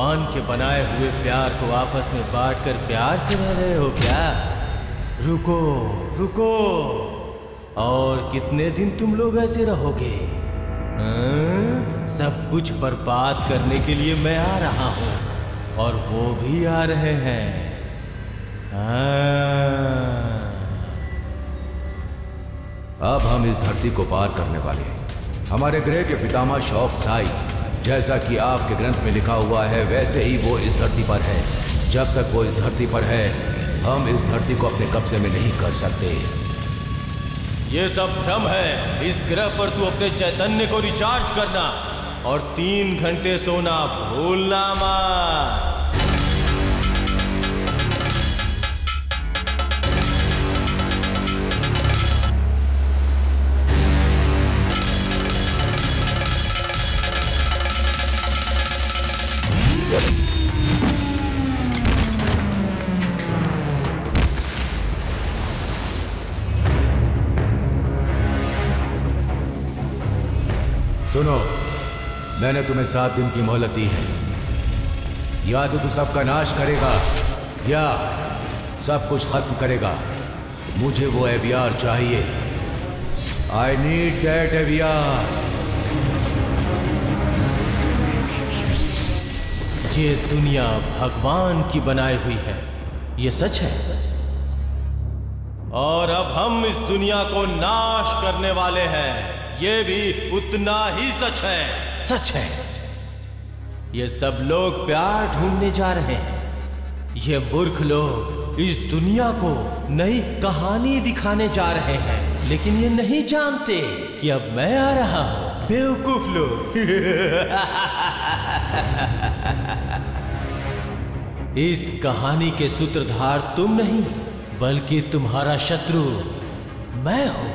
भगवान के बनाए हुए प्यार को आपस में बांटकर प्यार से रह रहे हो क्या? रुको रुको, और कितने दिन तुम लोग ऐसे रहोगे? सब कुछ बर्बाद करने के लिए मैं आ रहा हूं, और वो भी आ रहे हैं। अब हम इस धरती को पार करने वाले हैं। हमारे ग्रह के पितामह शौक साई, जैसा कि आपके ग्रंथ में लिखा हुआ है, वैसे ही वो इस धरती पर है। जब तक वो इस धरती पर है, हम इस धरती को अपने कब्जे में नहीं कर सकते। ये सब भ्रम है। इस ग्रह पर तू अपने चैतन्य को रिचार्ज करना और 3 घंटे सोना भूलना मत। सुनो, मैंने तुम्हें 7 दिन की मोहलत दी है। या तो तू सबका नाश करेगा या सब कुछ खत्म करेगा। मुझे वो एवियार चाहिए। आई नीड दैट एवियार। ये दुनिया भगवान की बनाई हुई है, ये सच है। और अब हम इस दुनिया को नाश करने वाले हैं, ये भी उतना ही सच है। सच है। ये सब लोग प्यार ढूंढने जा रहे हैं। ये मूर्ख लोग इस दुनिया को नई कहानी दिखाने जा रहे हैं, लेकिन ये नहीं जानते कि अब मैं आ रहा हूं। बेवकूफ लोग। इस कहानी के सूत्रधार तुम नहीं, बल्कि तुम्हारा शत्रु मैं हूं।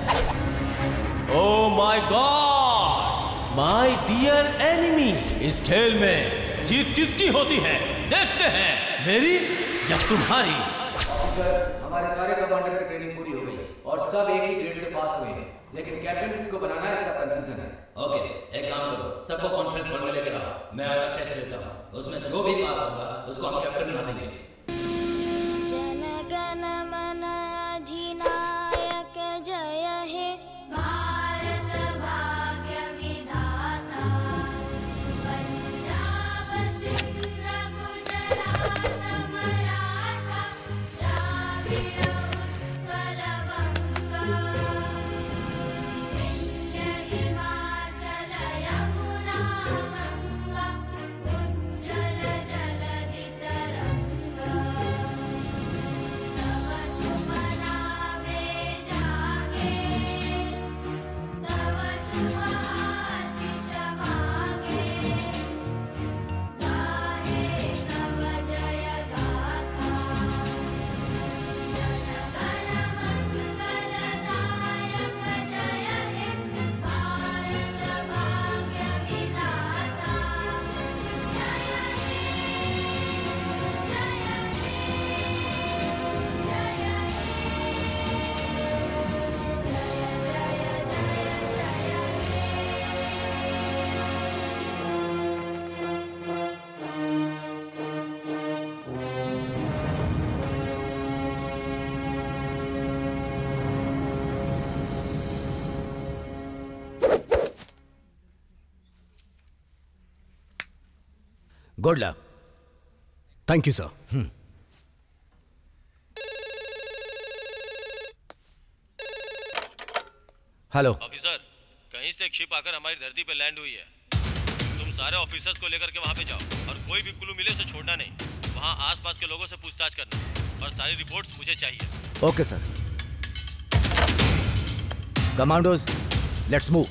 Oh my God! My dear enemy! इस खेल में जीत किसकी होती है? देखते हैं, मेरी या तुम्हारी। ऑफिसर, हमारे सारे कमांडर की ट्रेनिंग पूरी हो गई और सब एक ही ग्रेड से पास हुए हैं, लेकिन कैप्टन किसको बनाना है इसका कंफ्यूजन है। ओके, एक काम करो, सबको कॉन्फ्रेंस हॉल में लेकर आओ। मैं आकर टेस्ट लेता हूँ, उसमें जो भी पास होगा उसको हम कैप्टन बना देंगे। जनगण मन अधिनायक जय हे भारत भाग्य विधाता, पंजाब सिंध गुजरात मराठा द्राविड़ उत्कल बंगा, विंध्य हिमाचल यमुना गंगा, उज्जल जलधि तरंगा, तव शुभ नामे जागे, तव शुभ आशीष मांगे, गाहे तव जय गाथा, जनगण मंगलदायक जय हे भारत भाग्य विधाता, जय हे good luck. Thank you sir. Hello officer, कहीं से एक शिप आकर हमारी धरती पे लैंड हुई है। तुम सारे ऑफिसर्स को लेकर के वहाँ पे जाओ और कोई भी क्लू मिले उसे छोड़ना नहीं। वहाँ आसपास के लोगों से पूछताछ करना और सारी रिपोर्ट्स मुझे चाहिए। Okay sir. Commandos, let's move.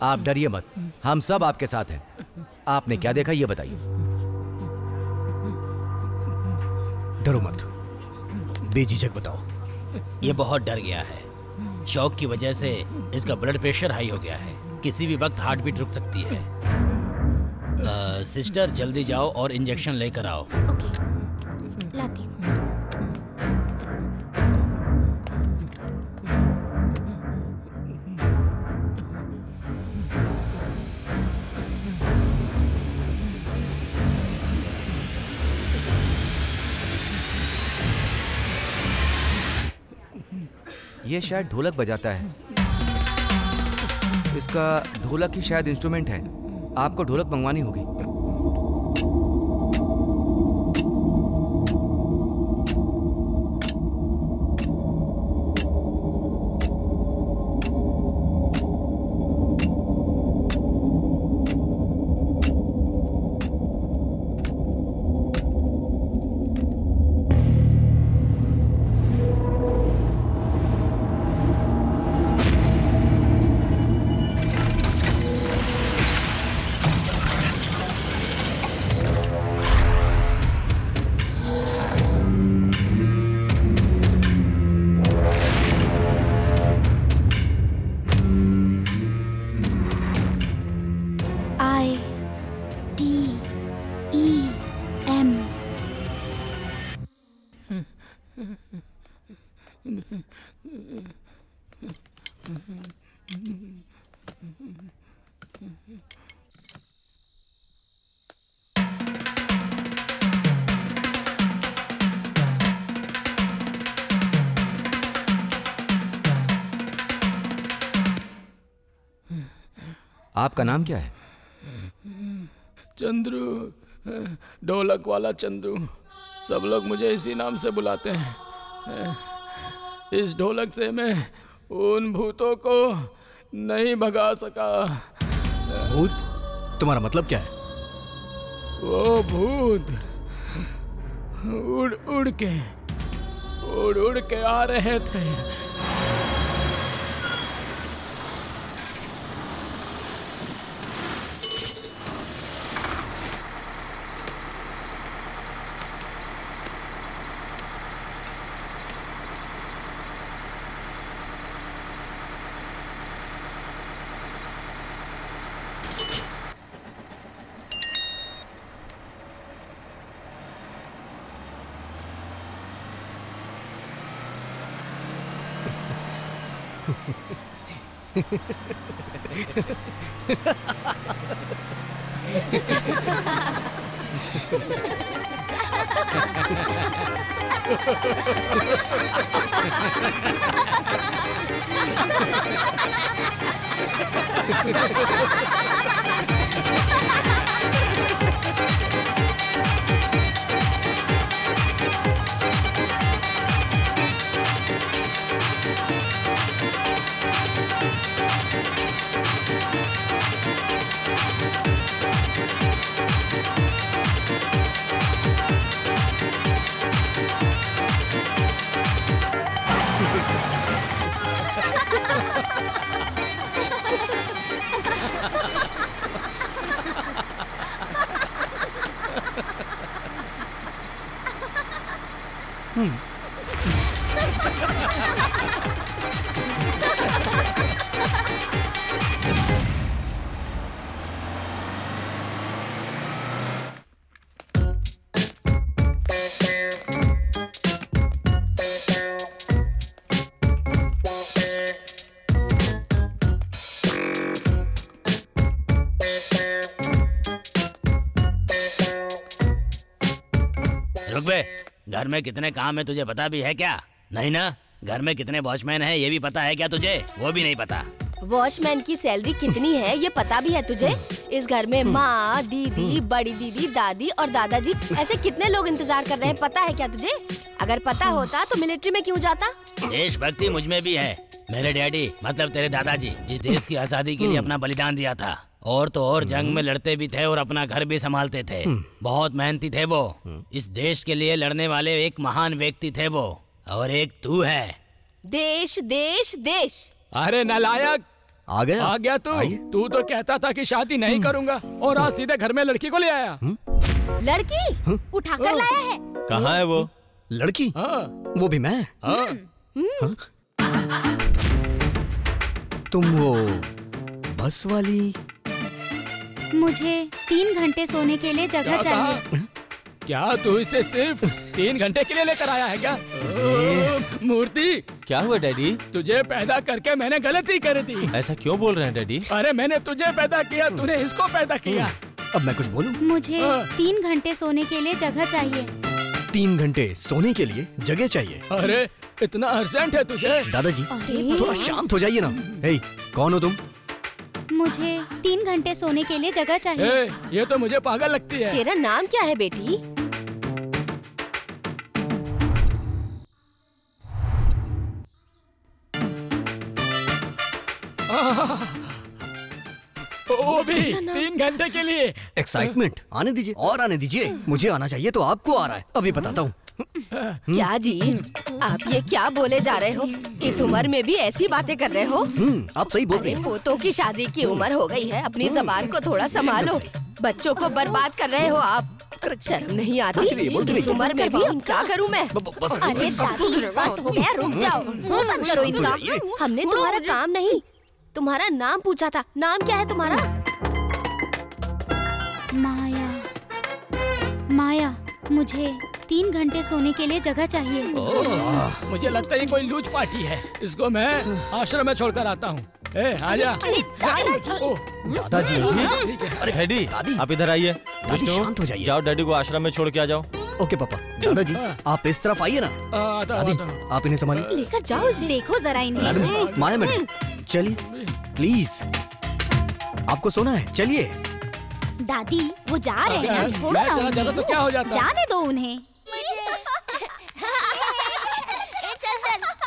आप डरिए मत, हम सब आपके साथ हैं। आपने क्या देखा ये बताइए। डरो मत, बेझिझक बताओ। ये बहुत डर गया है। शॉक की वजह से इसका ब्लड प्रेशर हाई हो गया है। किसी भी वक्त हार्ट बीट रुक सकती है। सिस्टर जल्दी जाओ और इंजेक्शन लेकर आओ। ओके, लाती हूँ। ये शायद ढोलक बजाता है। इसका ढोलक ही शायद इंस्ट्रूमेंट है। आपको ढोलक मंगवानी होगी। आपका नाम क्या है? चंद्रू, ढोलक वाला चंद्रू। सब लोग मुझे इसी नाम से बुलाते हैं। इस ढोलक से मैं उन भूतों को नहीं भगा सका। भूत? तुम्हारा मतलब क्या है? वो भूत उड़ के आ रहे थे। रुक बे, घर में कितने काम है तुझे पता भी है क्या? नहीं ना? घर में कितने वॉचमैन हैं ये भी पता है क्या तुझे? वो भी नहीं पता। वॉचमैन की सैलरी कितनी है ये पता भी है तुझे? इस घर में माँ, दीदी, बड़ी दीदी, दादी और दादाजी ऐसे कितने लोग इंतजार कर रहे हैं पता है क्या तुझे? अगर पता होता तो मिलिट्री में क्यों जाता? देशभक्ति मुझ में भी है। मेरे डैडी मतलब तेरे दादाजी इस देश की आजादी के लिए अपना बलिदान दिया था। और तो और जंग में लड़ते भी थे और अपना घर भी संभालते थे। बहुत मेहनती थे वो। इस देश के लिए लड़ने वाले एक महान व्यक्ति थे वो। और एक तू है। देश देश देश। अरे नालायक, आ गया? आ गया तू तो कहता था कि शादी नहीं करूंगा और आज सीधे घर में लड़की को ले आया। लड़की उठाकर लाया है। कहाँ है वो लड़की? वो भी मैं? तुम वो बस वाली? मुझे 3 घंटे सोने के लिए जगह चाहिए। क्या तू इसे सिर्फ 3 घंटे के लिए लेकर आया है क्या? मूर्ति, क्या हुआ डैडी? तुझे पैदा करके मैंने गलती करी थी। ऐसा क्यों बोल रहे हैं डैडी? अरे मैंने तुझे पैदा किया, तूने इसको पैदा किया। अब मैं कुछ बोलूं? मुझे 3 घंटे सोने के लिए जगह चाहिए। 3 घंटे सोने के लिए जगह चाहिए? अरे इतना अर्जेंट है तुझे? दादाजी थोड़ा शांत हो जाइए ना। हे, कौन हो तुम? मुझे 3 घंटे सोने के लिए जगह चाहिए। ये तो मुझे पागल लगती है। तेरा नाम क्या है बेटी? वो भी 3 घंटे के लिए। एक्साइटमेंट आने दीजिए और आने दीजिए। मुझे आना चाहिए तो आपको आ रहा है। अभी बताता हूँ। क्या जी, आप ये क्या बोले जा रहे हो? इस उम्र में भी ऐसी बातें कर रहे हो? आप सही बोल रहे हैं। पोतों की शादी की उम्र हो गई है, अपनी जबान को थोड़ा संभालो। बच्चों को बर्बाद कर रहे हो आप। शर्म नहीं आती? इस उम्र में भी क्या करूं मैं? अरे दादी, बस हो गया, रुक जाओ, मुंह बंद करो इनका। हमने तुम्हारा काम नहीं, तुम्हारा नाम पूछा था। नाम क्या है तुम्हारा? माया। माया, मुझे 3 घंटे सोने के लिए जगह चाहिए। मुझे लगता है ये कोई लूच पार्टी है। इसको मैं आश्रम में छोड़कर आता हूँ। आजा। दादाजी। अरे डैडी, आप इधर आइए। दादी शांत हो जाइए। जाओ डैडी को आश्रम में छोड़ के आ जाओ। ओके पापा। दादाजी आप इस तरफ आइए ना। दादी आप इन्हें संभालिए। लेकर जाओ इसे। देखो जरा इन्हें। मैडम, माया मैडम, चलिए प्लीज। आपको सोना है, चलिए। दादी वो जा रहे हैं, छोड़ो ना चला जाता तो क्या हो जाता? जाने दो उन्हें।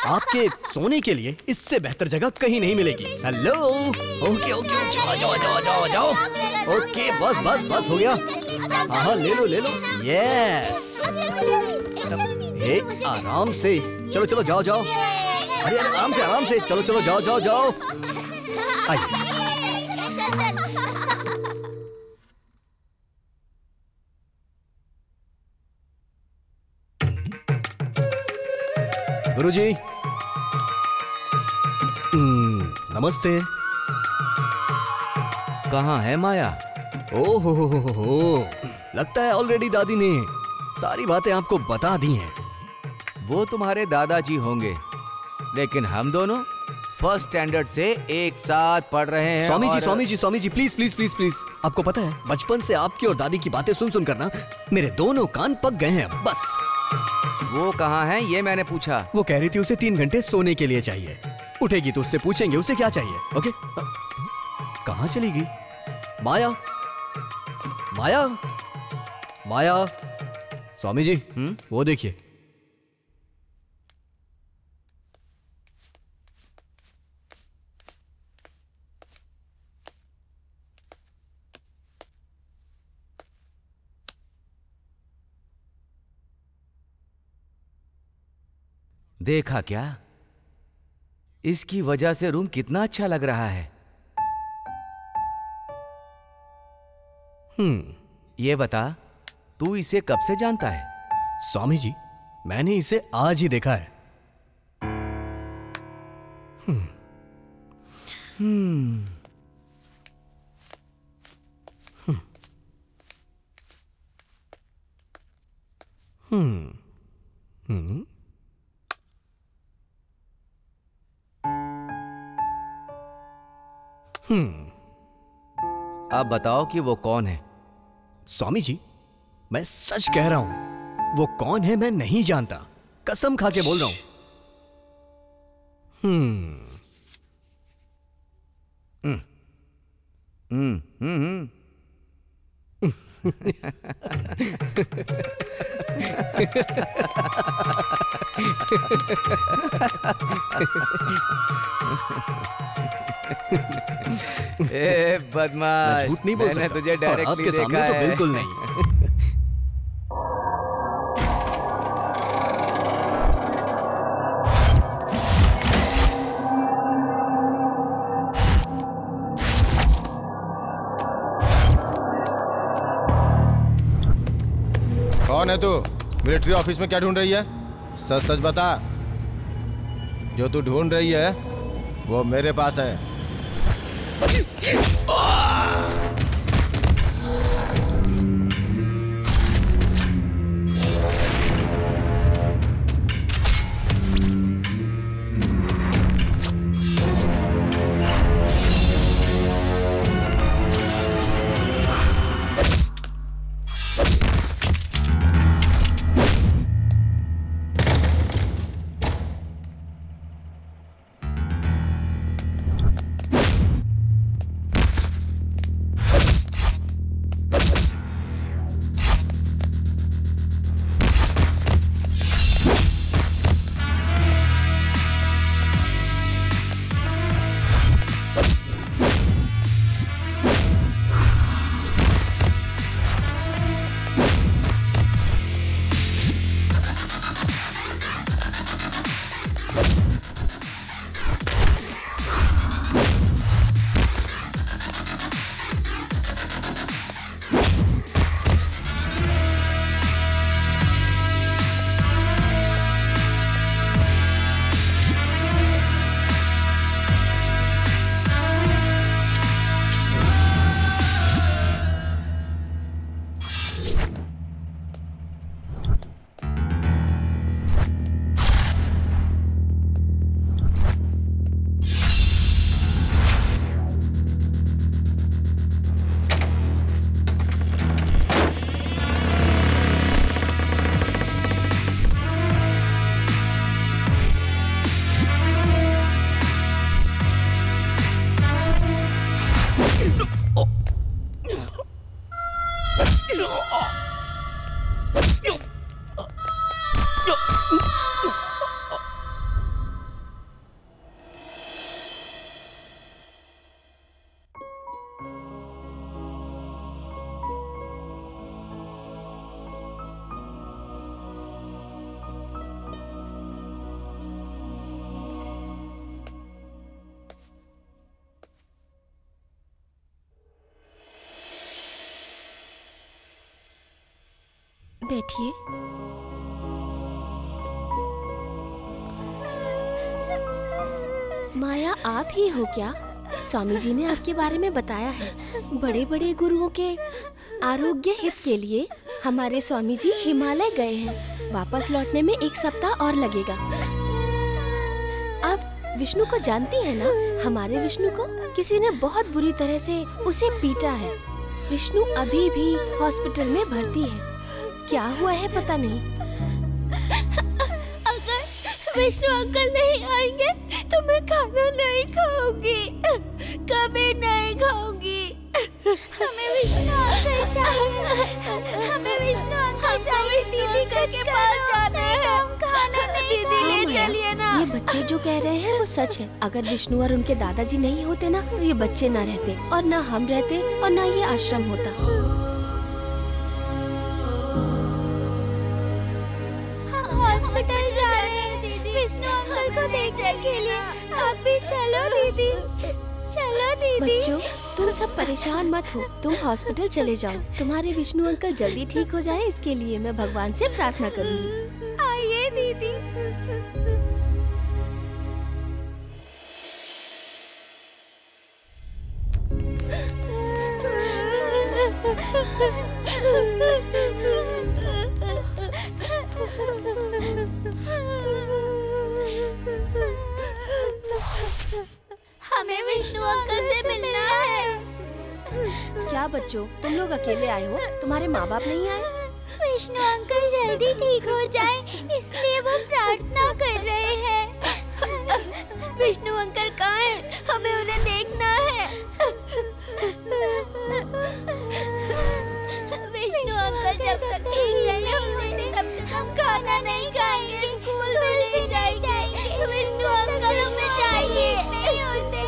आपके सोने के लिए इससे बेहतर जगह कहीं नहीं मिलेगी। हेलो। ओके ओके ओके, आ जाओ आ जाओ आ जाओ आ जाओ। ओके बस बस बस हो गया। हाँ ले लो ले लो। यस। हे आराम से, चलो चलो जाओ जाओ। अरे अरे आराम से चलो चलो जाओ जाओ जाओ। आइए। गुरुजी। नमस्ते। कहाँ है माया? ओ हो। लगता है ऑलरेडी दादी ने सारी बातें आपको बता दी हैं। वो तुम्हारे दादाजी होंगे, लेकिन हम दोनों फर्स्ट स्टैंडर्ड से एक साथ पढ़ रहे हैं। Swami ji please please please please. आपको पता है बचपन से आपकी और दादी की बातें सुन सुन कर ना मेरे दोनों कान पक गए हैं। बस। वो कहाँ है ये मैंने पूछा। वो कह रही थी उसे 3 घंटे सोने के लिए चाहिए। उठेगी तो उससे पूछेंगे उसे क्या चाहिए। ओके। कहाँ चली गई माया? माया माया। स्वामी जी वो देखिए। देखा क्या? इसकी वजह से रूम कितना अच्छा लग रहा है। ये बता, तू इसे कब से जानता है? स्वामी जी मैंने इसे आज ही देखा है। अब बताओ कि वो कौन है? स्वामी जी मैं सच कह रहा हूं, वो कौन है मैं नहीं जानता। कसम खा के बोल रहा हूं। ए बदमाश, झूठ नहीं बोल मैंने सकता। तुझे डायरेक्टली आपके देखा सामने तो है। बिल्कुल नहीं। कौन है तू? मिलिट्री ऑफिस में क्या ढूंढ रही है? सच सच बता। जो तू ढूंढ रही है वो मेरे पास है। बैठिए। माया, आप ही हो क्या? स्वामी जी ने आपके बारे में बताया है। बड़े बड़े गुरुओं के आरोग्य हित के लिए हमारे स्वामी जी हिमालय गए हैं। वापस लौटने में 1 सप्ताह और लगेगा। आप विष्णु को जानती हैं ना? हमारे विष्णु को किसी ने बहुत बुरी तरह से उसे पीटा है। विष्णु अभी भी हॉस्पिटल में भर्ती है। क्या हुआ है पता नहीं। अगर विष्णु अंकल नहीं आएंगे तो मैं खाना नहीं खाऊंगी, कभी नहीं खाऊंगी। हमें विष्णु अंकल चाहिए, हमें विष्णु अंकल चाहिए। दीदी के पास जाना है, हम खाना नहीं। दीदी ले चलिए ना। ये बच्चे जो कह रहे हैं वो सच है। अगर विष्णु और उनके दादाजी नहीं होते ना तो ये बच्चे ना रहते, और ना हम रहते, और ना ये आश्रम होता। हॉस्पिटल जा रहे हैं दीदी, विष्णु अंकल को देखने के लिए। आप भी चलो दीदी, चलो दीदी। बच्चों, तुम सब परेशान मत हो, तुम हॉस्पिटल चले जाओ। तुम्हारे विष्णु अंकल जल्दी ठीक हो जाए, इसके लिए मैं भगवान से प्रार्थना करूंगी। आइए दीदी। हमें विष्णु अंकल से मिलना है। क्या बच्चों, तुम लोग अकेले आए हो? तुम्हारे माँ बाप नहीं आए? विष्णु अंकल जल्दी ठीक हो जाए, इसलिए वो प्रार्थना कर रहे हैं। विष्णु अंकल कहाँ हैं? हमें उन्हें देखना है। विष्णु अंकल जब तक ठीक नहीं होते तब तक हम खाना नहीं खाएंगे, स्कूल में नहीं जाएंगे। विष्णु अंकल हमें चाहिए। नहीं होते।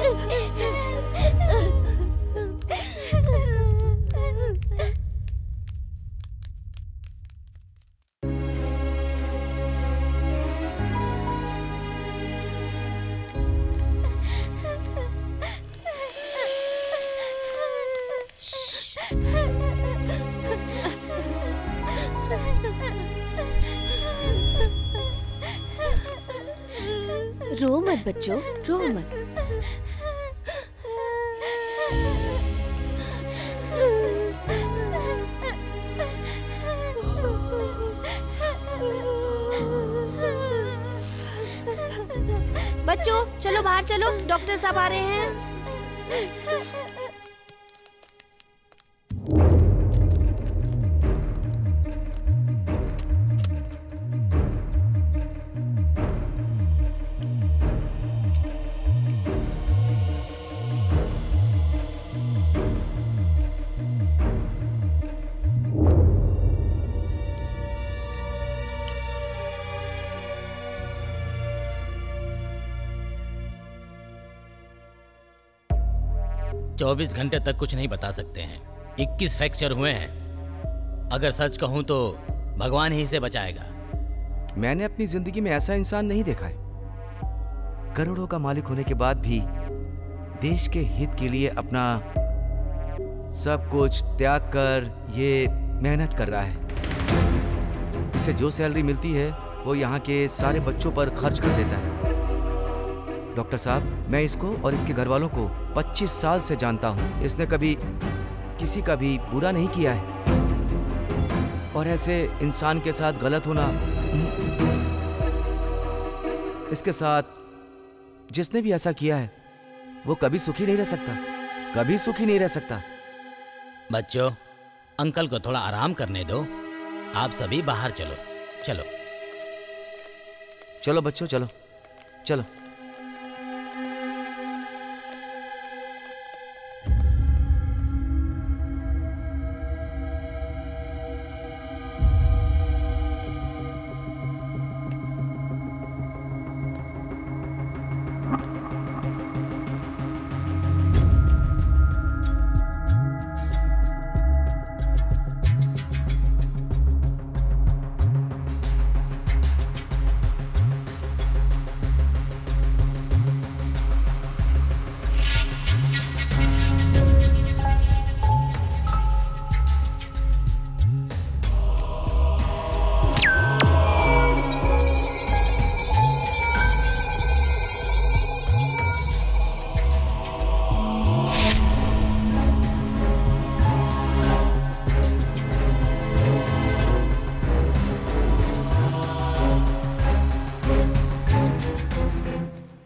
रो मत बच्चों, रो मत। बच्चों चलो बाहर चलो, डॉक्टर साहब आ रहे हैं। 24 घंटे तक कुछ नहीं बता सकते हैं। 21 फ्रैक्चर हुए हैं। अगर सच कहूं तो भगवान ही इसे बचाएगा। मैंने अपनी जिंदगी में ऐसा इंसान नहीं देखा है। करोड़ों का मालिक होने के बाद भी देश के हित के लिए अपना सब कुछ त्याग कर ये मेहनत कर रहा है। इसे जो सैलरी मिलती है वो यहाँ के सारे बच्चों पर खर्च कर देता है। डॉक्टर साहब, मैं इसको और इसके घर वालों को 25 साल से जानता हूँ। इसने कभी किसी का भी बुरा नहीं किया है और ऐसे इंसान के साथ गलत होना, इसके साथ जिसने भी ऐसा किया है वो कभी सुखी नहीं रह सकता, कभी सुखी नहीं रह सकता। बच्चों, अंकल को थोड़ा आराम करने दो। आप सभी बाहर चलो। चलो चलो बच्चों, चलो चलो।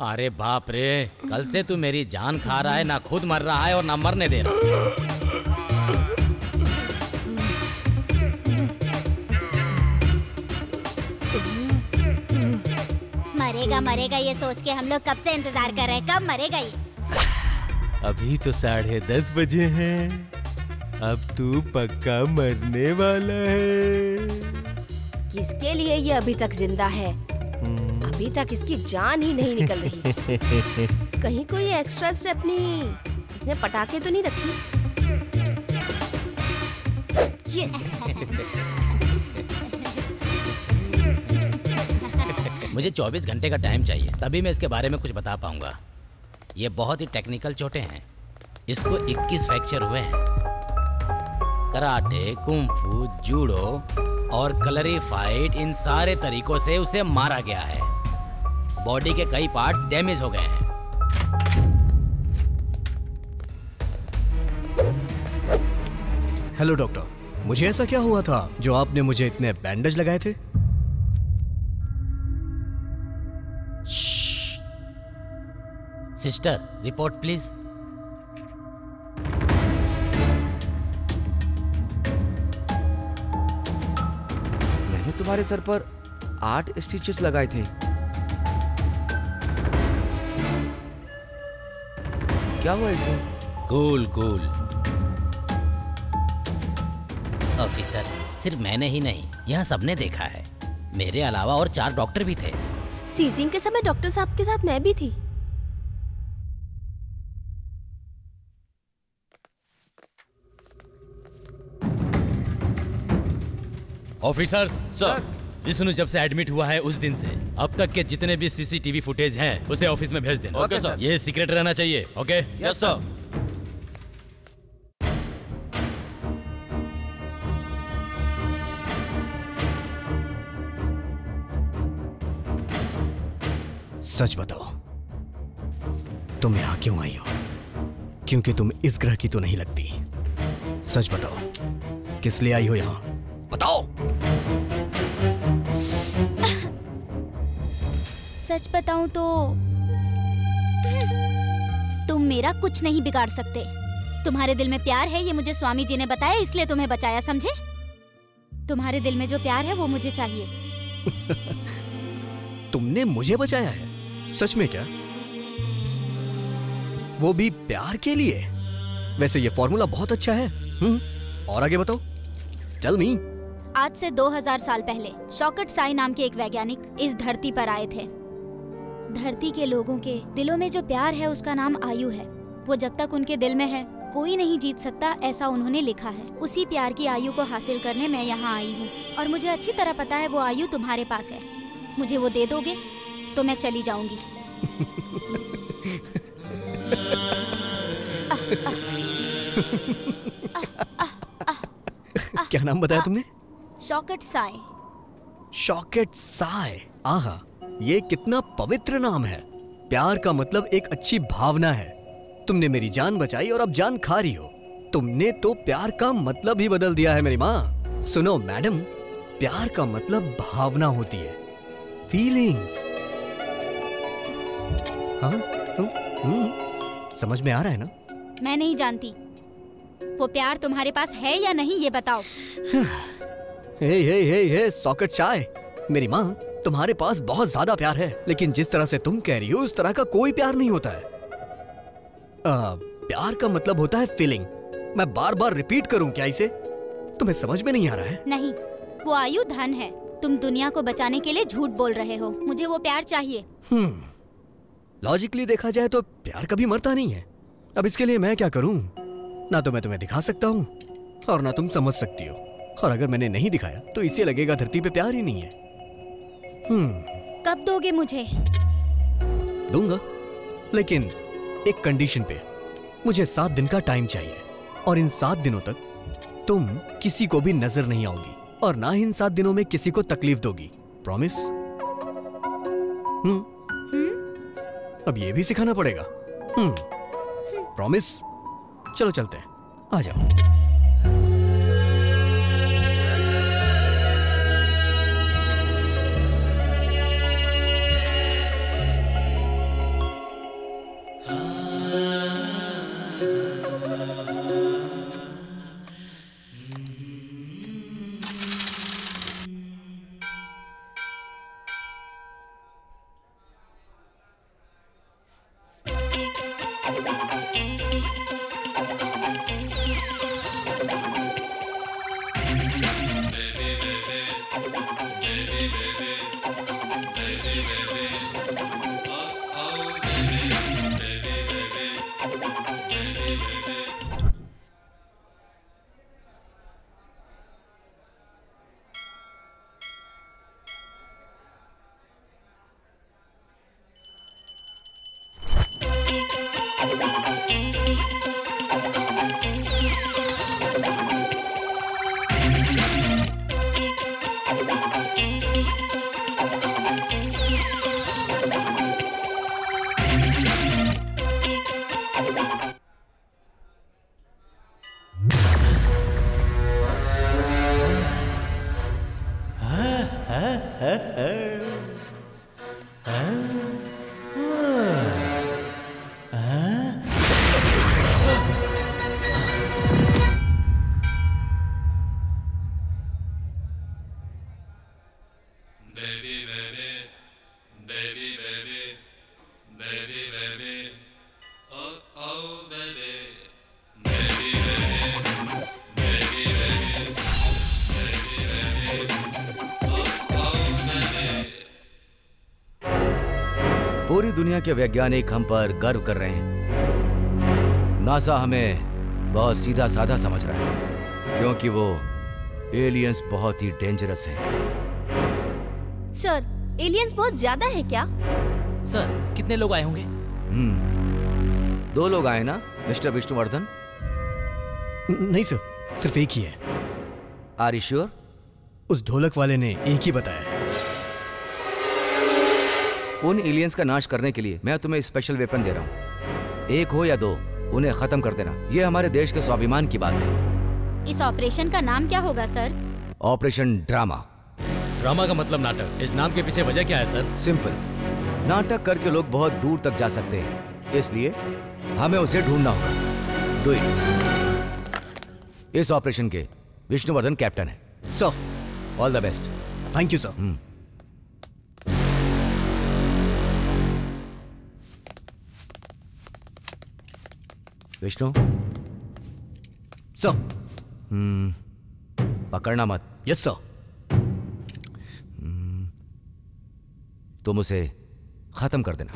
अरे बाप रे, कल से तू मेरी जान खा रहा है, ना खुद मर रहा है और ना मरने दे रहा। मरेगा मरेगा ये सोच के हम लोग कब से इंतजार कर रहे हैं, कब मरेगा ये। अभी तो 10:30 बजे हैं। अब तू पक्का मरने वाला है। किसके लिए ये अभी तक जिंदा है? अभी तक इसकी जान ही नहीं निकल रही। कहीं कोई एक्स्ट्रा स्टेप नहीं, इसने पटाखे तो नहीं रखी? यस। मुझे 24 घंटे का टाइम चाहिए, तभी मैं इसके बारे में कुछ बता पाऊंगा। ये बहुत ही टेक्निकल चोटें हैं। इसको 21 फ्रैक्चर हुए हैं। कराटे, कुंफू, जूडो और कलरी फाइट, इन सारे तरीकों से उसे मारा गया है। बॉडी के कई पार्ट्स डैमेज हो गए हैं। हेलो डॉक्टर, मुझे ऐसा क्या हुआ था जो आपने मुझे इतने बैंडेज लगाए थे? Sister, report please. मैंने तुम्हारे सर पर 8 स्टिचेस लगाए थे। क्या हुआ इसे? कूल कूल ऑफिसर, सिर्फ मैंने ही नहीं, यहाँ सबने देखा है। मेरे अलावा और 4 डॉक्टर भी थे। सीजिंग के समय डॉक्टर साहब के साथ मैं भी थी। ऑफिसर्स सर, विष्णु जब से एडमिट हुआ है उस दिन से अब तक के जितने भी सीसीटीवी फुटेज हैं उसे ऑफिस में भेज देना। Okay sir. ये सीक्रेट रहना चाहिए। ओके? Yes sir. सच बताओ, तुम यहाँ क्यों आई हो? क्योंकि तुम इस ग्रह की तो नहीं लगती। सच बताओ, किस लिए आई हो यहाँ? बताओ। सच बताऊं तो तुम मेरा कुछ नहीं बिगाड़ सकते। तुम्हारे दिल में प्यार है, ये मुझे स्वामी जी ने बताया, इसलिए तुम्हें बचाया, समझे? तुम्हारे दिल में जो प्यार है वो मुझे चाहिए। तुमने मुझे बचाया है? सच में क्या? वो भी प्यार के लिए? वैसे ये फॉर्मूला बहुत अच्छा है। और आगे बताओ, टेल मी। आज से 2000 साल पहले शौकत साई नाम के एक वैज्ञानिक इस धरती पर आए थे। धरती के लोगों के दिलों में जो प्यार है उसका नाम आयु है। वो जब तक उनके दिल में है कोई नहीं जीत सकता, ऐसा उन्होंने लिखा है। उसी प्यार की आयु को हासिल करने मैं यहाँ आई हूँ और मुझे अच्छी तरह पता है वो आयु तुम्हारे पास है। मुझे वो दे दोगे तो मैं चली जाऊंगी। क्या नाम बताया तुमने? शौकत साई। शौकत साई, आहा, ये कितना पवित्र नाम है। प्यार का मतलब एक अच्छी भावना है। तुमने मेरी जान बचाई और अब जान खा रही हो। तुमने तो प्यार का मतलब ही बदल दिया है मेरी माँ। सुनो मैडम, प्यार का मतलब भावना होती है, फीलिंग्स। हाँ? समझ में आ रहा है ना? मैं नहीं जानती वो प्यार तुम्हारे पास है या नहीं, ये बताओ। हे शौकत साई, मेरी माँ, तुम्हारे पास बहुत ज्यादा प्यार है, लेकिन जिस तरह से तुम कह रही हो उस तरह का कोई प्यार नहीं होता है। प्यार का मतलब होता है फीलिंग। मैं बार बार रिपीट करूं क्या इसे? तुम्हें समझ में नहीं आ रहा है? नहीं, वो आयु धन है। तुम दुनिया को बचाने के लिए झूठ बोल रहे हो। मुझे वो प्यार चाहिए। लॉजिकली देखा जाए तो प्यार कभी मरता नहीं है। अब इसके लिए मैं क्या करूं? ना तो मैं तुम्हें दिखा सकता हूं और ना तुम समझ सकती हो। और अगर मैंने नहीं दिखाया तो इसे लगेगा धरती पे प्यार ही नहीं है। कब दोगे मुझे? दूंगा, लेकिन एक कंडीशन पे। मुझे 7 दिन का टाइम चाहिए और इन 7 दिनों तक तुम किसी को भी नजर नहीं आओगी और ना ही इन 7 दिनों में किसी को तकलीफ दोगी। प्रॉमिस? अब ये भी सिखाना पड़ेगा। प्रॉमिस? चलो चलते हैं, आ जाओ। पूरी दुनिया के वैज्ञानिक हम पर गर्व कर रहे हैं। नासा हमें बहुत सीधा साधा समझ रहा है क्योंकि वो एलियंस बहुत ही डेंजरस हैं। सर, एलियंस बहुत ज्यादा है क्या? सर, कितने लोग आए होंगे? 2 लोग आए ना, मिस्टर विष्णुवर्धन? नहीं सर, सिर्फ एक ही है। Are you sure? उस ढोलक वाले ने एक ही बताया है। उन एलियंस का नाश करने के लिए मैं तुम्हें स्पेशल वेपन दे रहा हूँ। एक हो या दो, उन्हें खत्म कर देना। ये हमारे देश के स्वाभिमान की बात है। इस ऑपरेशन का नाम क्या होगा सर? Operation drama. ड्रामा का मतलब नाटक। इस नाम के पीछे वजह क्या है सर? सिंपल, नाटक करके लोग बहुत दूर तक जा सकते हैं, इसलिए हमें उसे ढूंढना होगा। Do it. इस ऑपरेशन के विष्णुवर्धन कैप्टन है। Sir all the best. Thank you sir. Vishnu. Sir. पकड़ना मत। Yes sir. तुम उसे खत्म कर देना।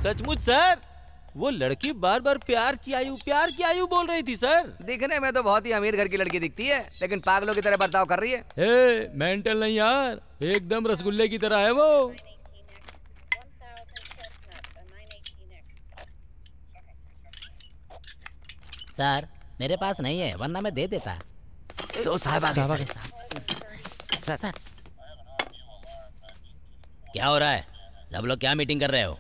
सचमुच सर, वो लड़की बार बार प्यार की आयु बोल रही थी सर। दिखने में तो बहुत ही अमीर घर की लड़की दिखती है, लेकिन पागलों की तरह बर्ताव कर रही है। ए, मेंटल नहीं यार, एकदम रसगुल्ले की तरह है वो। सर मेरे पास नहीं है, वरना मैं दे देता। साहब सर क्या हो रहा है? सब लोग क्या मीटिंग कर रहे हो?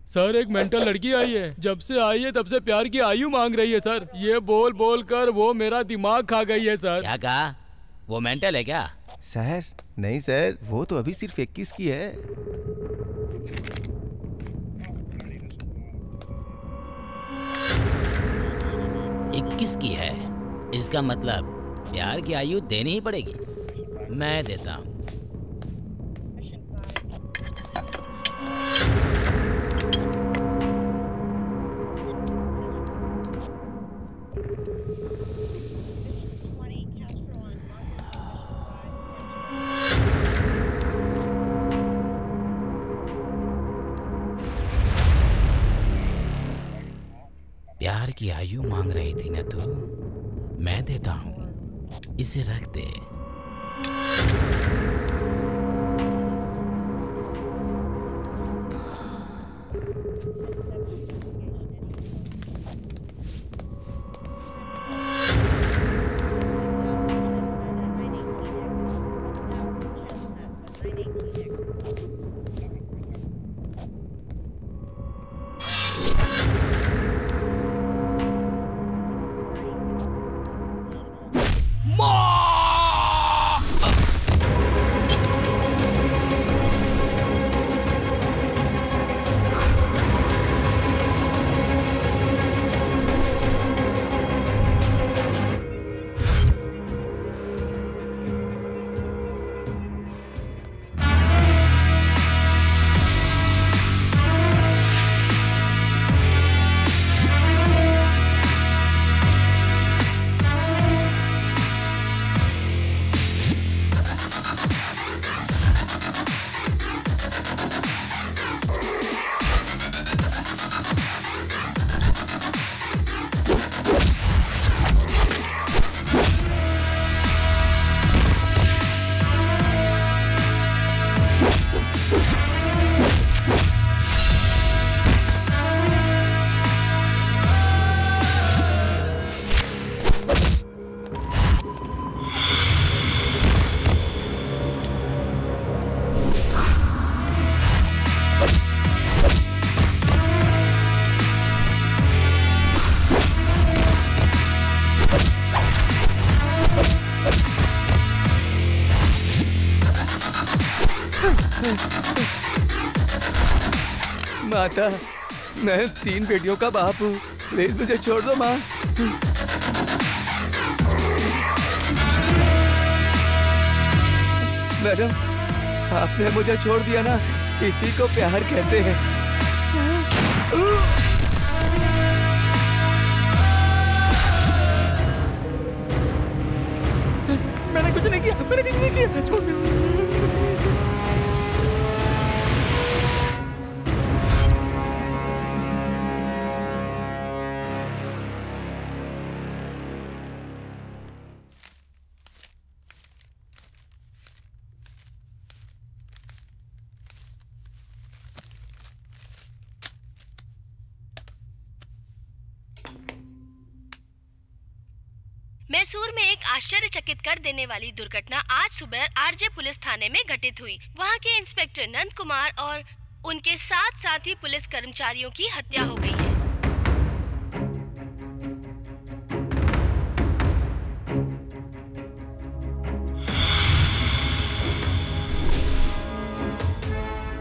सर एक मेंटल लड़की आई है, जब से आई है तब से प्यार की आयु मांग रही है सर। ये बोल बोल कर वो मेरा दिमाग खा गई है सर। क्या कहा? वो मेंटल है क्या? सर नहीं सर, वो तो अभी सिर्फ 21 की है। इक्कीस की है, इसका मतलब प्यार की आयु देनी ही पड़ेगी। मैं देता हूँ। प्यार की आयु मांग रही थी ना तू? मैं देता हूँ, इसे रख दे। माता, मैं 3 बेटियों का बाप हूँ, प्लीज मुझे छोड़ दो माँ। मैडम, आपने मुझे छोड़ दिया ना, इसी को प्यार कहते हैं। मैंने कुछ नहीं किया, छोड़ दो। मैसूर में एक आश्चर्यचकित कर देने वाली दुर्घटना आज सुबह आरजे पुलिस थाने में घटित हुई। वहां के इंस्पेक्टर नंद कुमार और उनके 7 साथी पुलिस कर्मचारियों की हत्या हो गई है।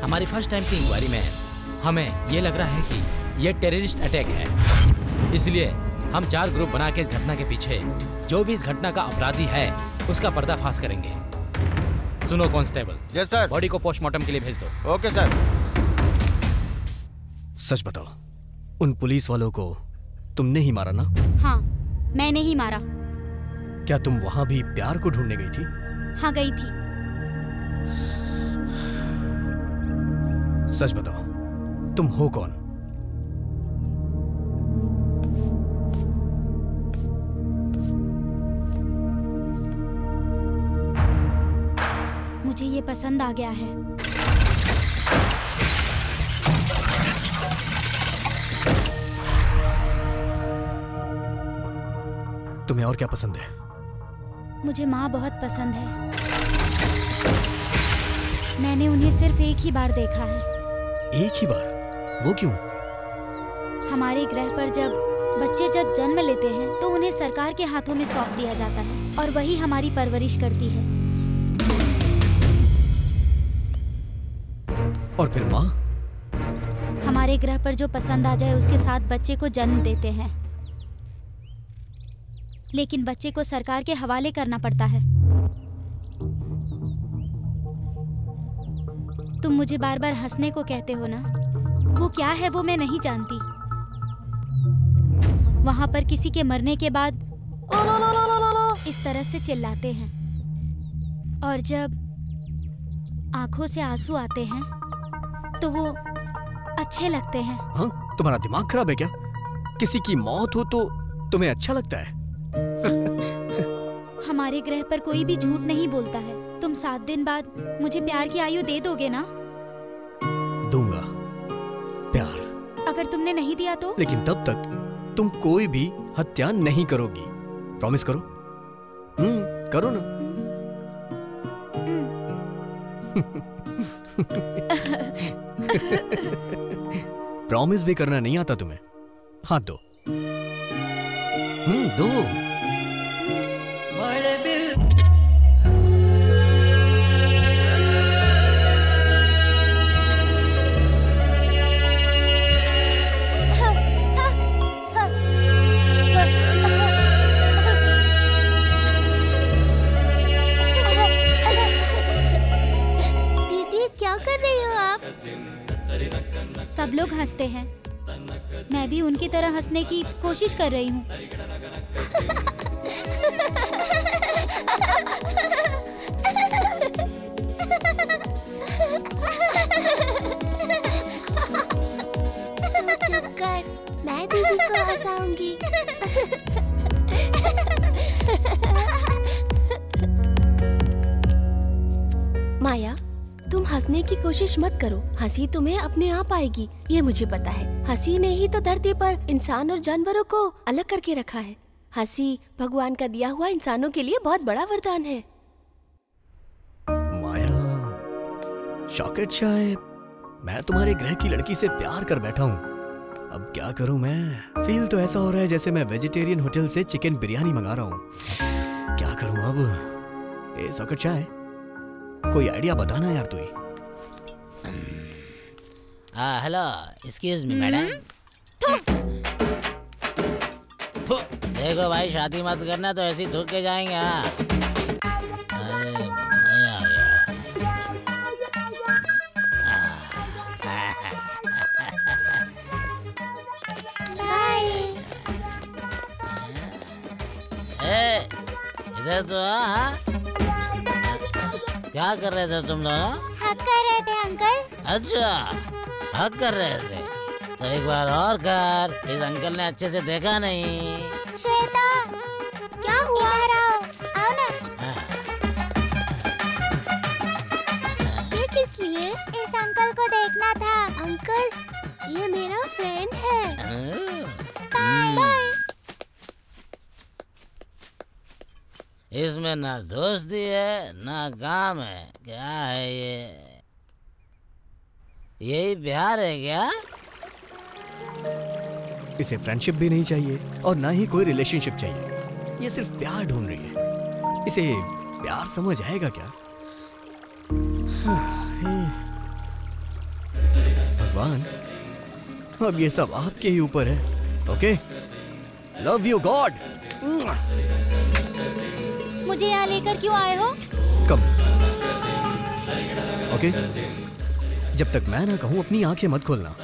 हमारी फर्स्ट टाइम की इंक्वायरी में हमें ये लग रहा है कि ये टेररिस्ट अटैक है, इसलिए हम 4 ग्रुप बना के इस घटना के पीछे जो भी इस घटना का अपराधी है उसका पर्दाफाश करेंगे। सुनो कांस्टेबल। Yes sir. बॉडी को पोस्टमार्टम के लिए भेज दो। Okay sir. सच बताओ, उन पुलिस वालों को तुमने ही मारा ना? हाँ, मैंने ही मारा। क्या तुम वहां भी प्यार को ढूंढने गई थी? हाँ, गई थी। सच बताओ, तुम हो कौन? मुझे ये पसंद आ गया है। तुम्हें और क्या पसंद है? मुझे माँ बहुत पसंद है। मैंने उन्हें सिर्फ एक ही बार देखा है। एक ही बार? वो क्यों? हमारे ग्रह पर बच्चे जब जन्म लेते हैं तो उन्हें सरकार के हाथों में सौंप दिया जाता है और वही हमारी परवरिश करती है। और फिर माँ? हमारे ग्रह पर जो पसंद आ जाए उसके साथ बच्चे को जन्म देते हैं, लेकिन बच्चे को सरकार के हवाले करना पड़ता है। तुम मुझे बार बार हंसने को कहते हो ना, वो क्या है वो मैं नहीं जानती। वहां पर किसी के मरने के बाद इस तरह से चिल्लाते हैं, और जब आंखों से आंसू आते हैं तो वो अच्छे लगते हैं। हाँ, तुम्हारा दिमाग खराब है क्या? किसी की मौत हो तो तुम्हें अच्छा लगता है? हमारे ग्रह पर कोई भी झूठ नहीं बोलता है। तुम 7 दिन बाद मुझे प्यार की आयु दे दोगे ना? दूंगा प्यार। अगर तुमने नहीं दिया तो? लेकिन तब तक तुम कोई भी हत्या नहीं करोगी। प्रॉमिस करो। करो ना। प्रॉमिस भी करना नहीं आता तुम्हें? हाथ दो। दो। सब लोग हंसते हैं, मैं भी उनकी तरह हंसने की कोशिश कर रही हूँ। चुप कर, मैं दीदी को हंसाऊंगी। माया, तुम हंसने की कोशिश मत करो। हंसी तुम्हें अपने आप आएगी, ये मुझे पता है। हंसी ने ही तो धरती पर इंसान और जानवरों को अलग करके रखा है। हंसी भगवान का दिया हुआ इंसानों के लिए बहुत बड़ा वरदान है। माया, शॉकेट चाय, मैं तुम्हारे ग्रह की लड़की से प्यार कर बैठा हूँ। अब क्या करूँ मैं? फील तो ऐसा हो रहा है जैसे मैं वेजिटेरियन होटल से चिकन बिरयानी मंगा रहा हूँ। क्या करूँ अब? ए शॉकेट चाय, कोई आइडिया बताना यार तू ही। Hello, excuse me madam. देखो भाई, शादी मत करना तो ऐसे ही थूक के जाएंगे। इधर तो क्या कर रहे थे तुम लोग? हक कर रहे थे अंकल। अच्छा, हक कर रहे थे तो एक बार और कर। इस अंकल ने अच्छे से देखा नहीं। श्वेता, क्या हुआ? आओ ना। ये किस लिए? इस अंकल को देखना था। अंकल, ये मेरा फ्रेंड है। Bye bye. इसमें ना दोस्ती है ना काम है, क्या है ये? यही प्यार है क्या? इसे फ्रेंडशिप भी नहीं चाहिए और ना ही कोई रिलेशनशिप चाहिए, ये सिर्फ प्यार ढूंढ रही है। इसे प्यार समझ आएगा क्या? भगवान, अब ये सब आपके ही ऊपर है। Okay, love you God. मुझे यहाँ लेकर क्यों आए हो? कम। ओके, जब तक मैं ना कहूं अपनी आंखें मत खोलना।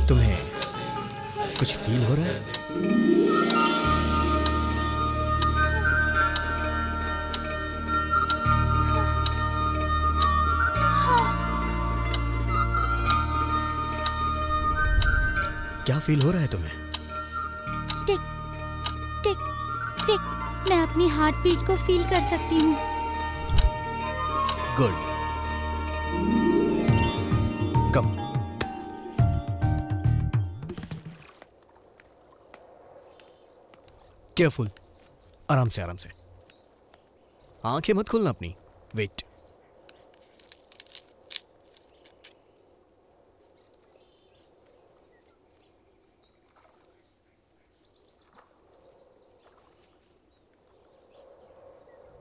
तुम्हें कुछ फील हो रहा है? क्या फील हो रहा है तुम्हें? टिक टिक टिक, मैं अपनी हार्ट बीट को फील कर सकती हूँ। गुड। कम। केयरफुल, आराम से आराम से। आंखें मत खोलना अपनी। वेट।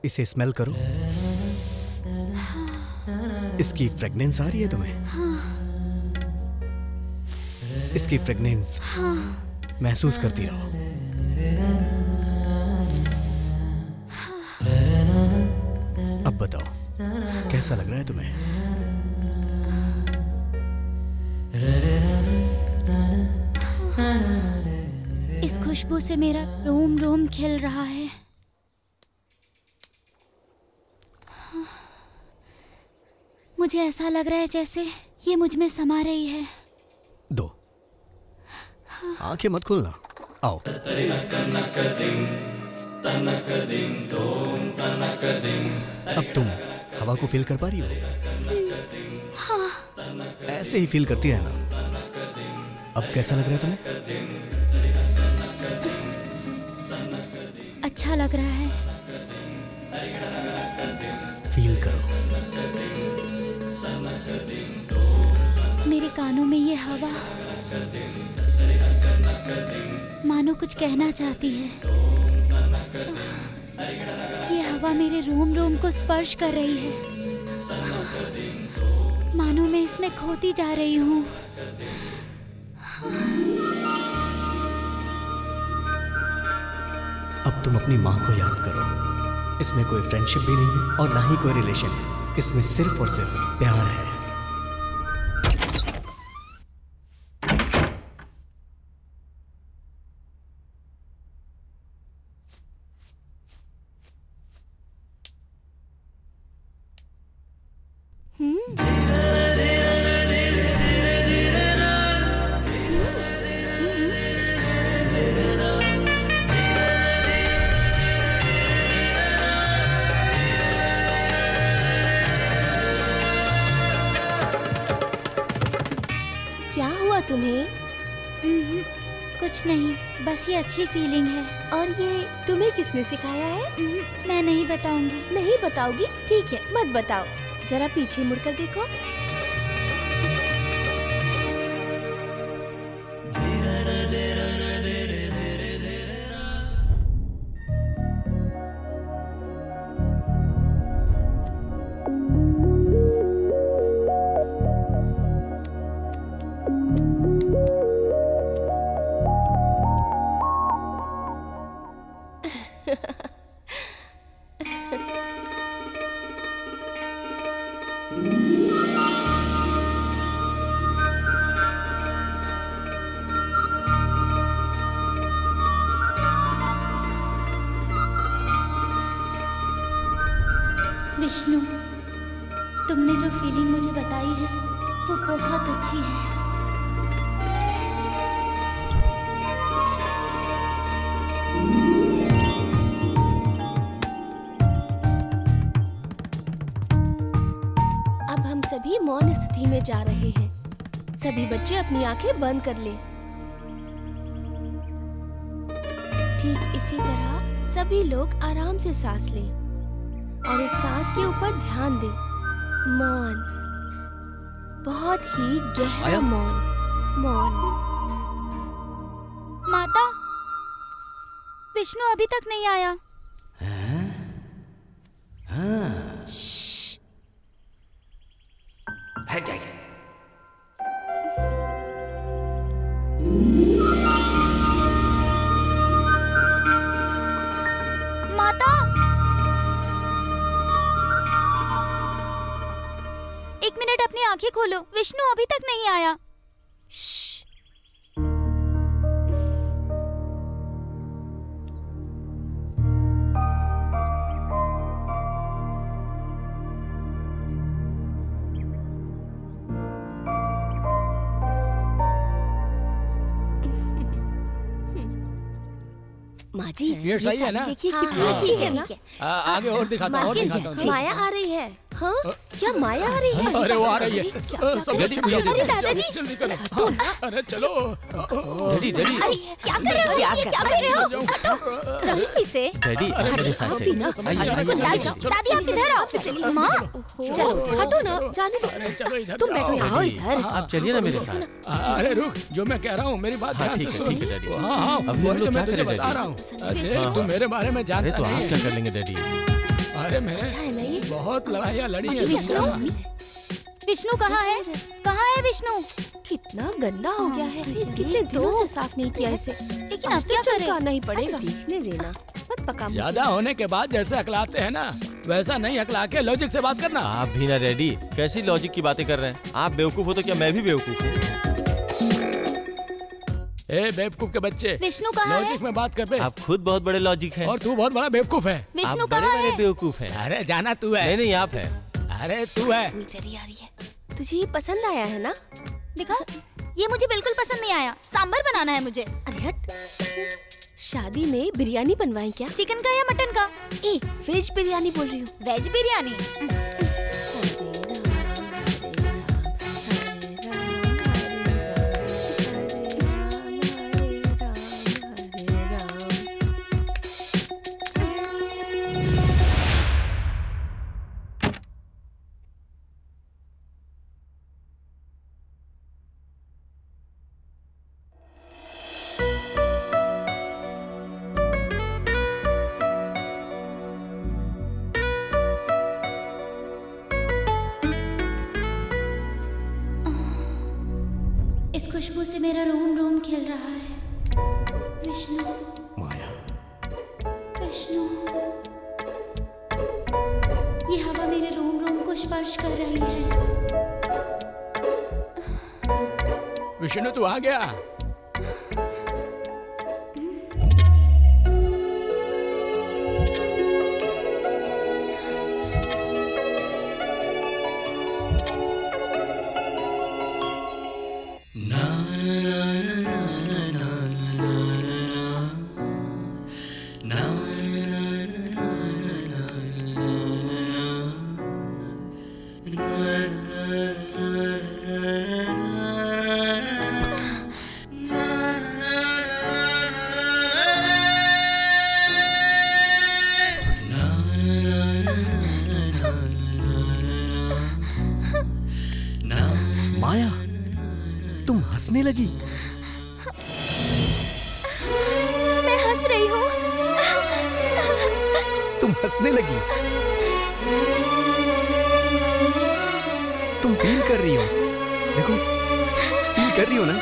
इसे स्मेल करो। इसकी फ्रेगनेंस आ रही है तुम्हें? इसकी फ्रेगनेंस महसूस करती रहो। अब बताओ, कैसा लग रहा है तुम्हें? इस खुशबू से मेरा रोम रोम खिल रहा है। मुझे ऐसा लग रहा है जैसे ये मुझ में समा रही है। दो, आंखें मत खोलना। आओ। अब तुम हवा को फील कर पा रही हो? हाँ। ऐसे ही फील करती रहना। अब कैसा लग रहा है तुम्हें? अच्छा लग रहा है। फील करो। मेरे कानों में ये हवा मानो कुछ कहना चाहती है। ये हवा मेरे रोम रोम को स्पर्श कर रही है, मानो मैं इसमें खोती जा रही हूँ। अब तुम अपनी माँ को याद करो। इसमें कोई फ्रेंडशिप भी नहीं है और ना ही कोई रिलेशन। इसमें सिर्फ और सिर्फ प्यार है। कुछ नहीं, बस ये अच्छी फीलिंग है। और ये तुम्हें किसने सिखाया है? मैं नहीं बताऊंगी। नहीं बताओगी? ठीक है, मत बताओ। जरा पीछे मुड़कर देखो। विष्णु, तुमने जो फीलिंग मुझे बताई है वो बहुत अच्छी है। अब हम सभी मौन स्थिति में जा रहे हैं। सभी बच्चे अपनी आंखें बंद कर ले। ठीक इसी तरह सभी लोग आराम से सांस लें और उस सांस के ऊपर ध्यान दें। मौन, बहुत ही गहरा मौन। मौन। माता, विष्णु अभी तक नहीं आया। माता, एक मिनट अपनी आंखें खोलो, विष्णु अभी तक नहीं आया। माँ जी, ये सही है ना? देखिए हाँ, कितना हाँ, ठीक है ना? आगे और दिखाता हूँ, और दिखाता हूँ। माया आ रही है। हाँ, क्या माया आ रही है? अरे वो आ रही है। अरे दादाजी, जल्दी करो। अरे चलो। डैडी डैडी अरे क्या कर रहे हो? क्या कर रहे हो? हटो, रहो इसे। डैडी मेरे साथ चलिए। दादी आप इधर आओ। चलिए माँ, चलो हटो ना, जाने दो। तुम बैठो, आओ इधर। आप चलिए ना मेरे साथ। अरे रुक, जो मैं कह रहा हूँ मेरी बात ध्यान से सुन। ठीक है डैडी। हाँ हाँ, अभी हम लोग मैं क्या तुझे करें बता रहा हूँ। डैडी? तू मेरे बारे में जानता अरे तो नहीं आप है। क्या कर लेंगे डैडी? अरे मैंने बहुत लड़ाइयाँ लड़ी है। विष्णु कहाँ है? कहाँ है विष्णु? कितना गंदा हो गया है। कितने दिनों से साफ नहीं किया इसे। लेकिन अब क्या करें? चमकाना ही पड़ेगा। देखने देना, मत पका मुझे। ज्यादा होने के बाद जैसे अकलाते हैं ना, वैसा नहीं अकला के लॉजिक से बात करना। आप भी ना डैडी, कैसी लॉजिक की बातें कर रहे हैं? आप बेवकूफ हो तो क्या मैं भी बेवकूफ हूँ? ए बेवकूफ के बच्चे, विष्णु कहाँ है? लॉजिक में बात कर बे। आप खुद बहुत बड़े लॉजिक हैं और तू बहुत बड़ा बेवकूफ है। विष्णु आप बड़े कहाँ बड़े है? बेवकूफ हैं। अरे जाना तू है। नहीं नहीं आप है। अरे तू है। तेरी आ रही है। तुझे ये पसंद आया है ना? दिखा, ये मुझे बिल्कुल पसंद नहीं आया। सांबर बनाना है मुझे। अरे हट। शादी में बिरयानी बनवाएं क्या? चिकन का या मटन का? वेज बिरयानी बोल रही हूँ। वेज बिरयानी। इस खुशबू से मेरा रोम रोम खिल रहा है। विष्णु, माया, विष्णु, ये हवा मेरे रोम रोम को स्पर्श कर रही है। विष्णु तू आ गया। माया, तुम हंसने लगी। मैं हंस रही हूँ। तुम हंसने लगी। तुम फील कर रही हो। देखो, फील कर रही हो ना?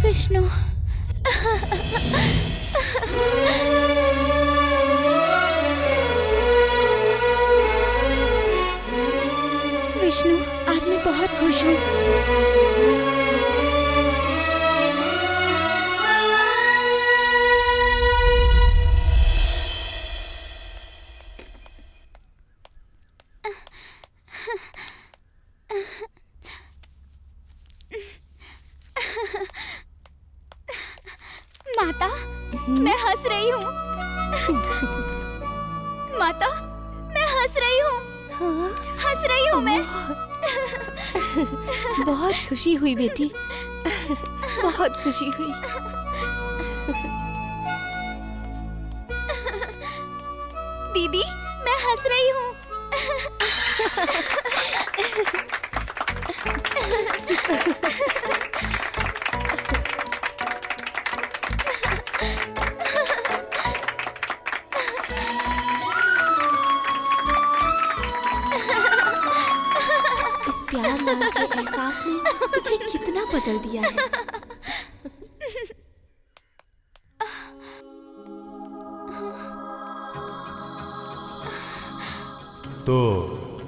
विष्णु, विष्णु, आज मैं बहुत खुश हूँ। माता, मैं हंस रही हूँ। माता, मैं हंस रही हूँ। हंस रही हूँ मैं। बहुत खुशी हुई बेटी, बहुत खुशी हुई। दीदी, मैं हंस रही हूँ। इस प्यार नाम के एहसास ने तुझे कितना बदल दिया है। तो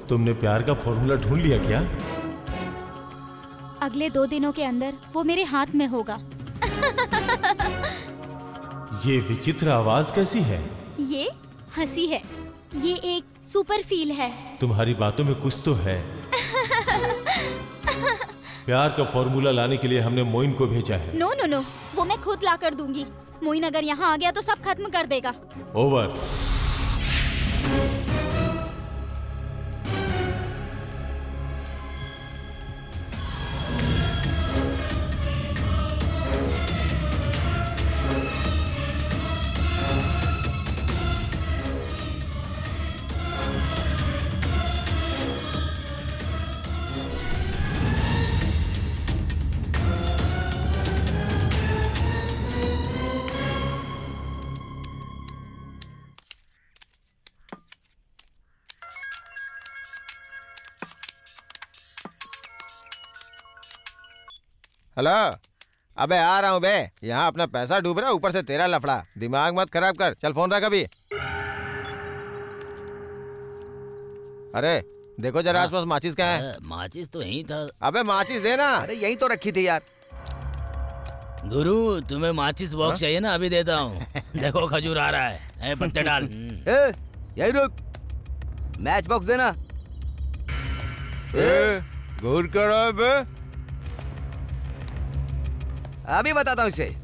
तुमने प्यार का फॉर्मूला ढूंढ लिया क्या? अगले 2 दिनों के अंदर वो मेरे हाथ में होगा। ये विचित्र आवाज कैसी है? ये हंसी है। ये एक सुपर फील है। तुम्हारी बातों में कुछ तो है। प्यार का फॉर्मूला लाने के लिए हमने मोइन को भेजा है। नो नो नो, वो मैं खुद ला कर दूंगी। मोइन अगर यहाँ आ गया तो सब खत्म कर देगा। ओवर। हेलो, अबे आ रहा हूँ बे। यहाँ अपना पैसा डूब रहा है, ऊपर से तेरा लफड़ा। दिमाग मत खराब कर, चल फोन रख अभी। अरे देखो जरा आसपास माचिस कहाँ है? माचिस तो यहीं था। अबे माचिस देना। अरे यहीं तो रखी थी यार। गुरु, तुम्हें माचिस बॉक्स चाहिए ना? अभी देता हूँ। देखो खजूर आ रहा है, पत्ते डाल। यही रुक, मैच बॉक्स देना। घूर कर रहा है बे? अभी बताता हूँ इसे।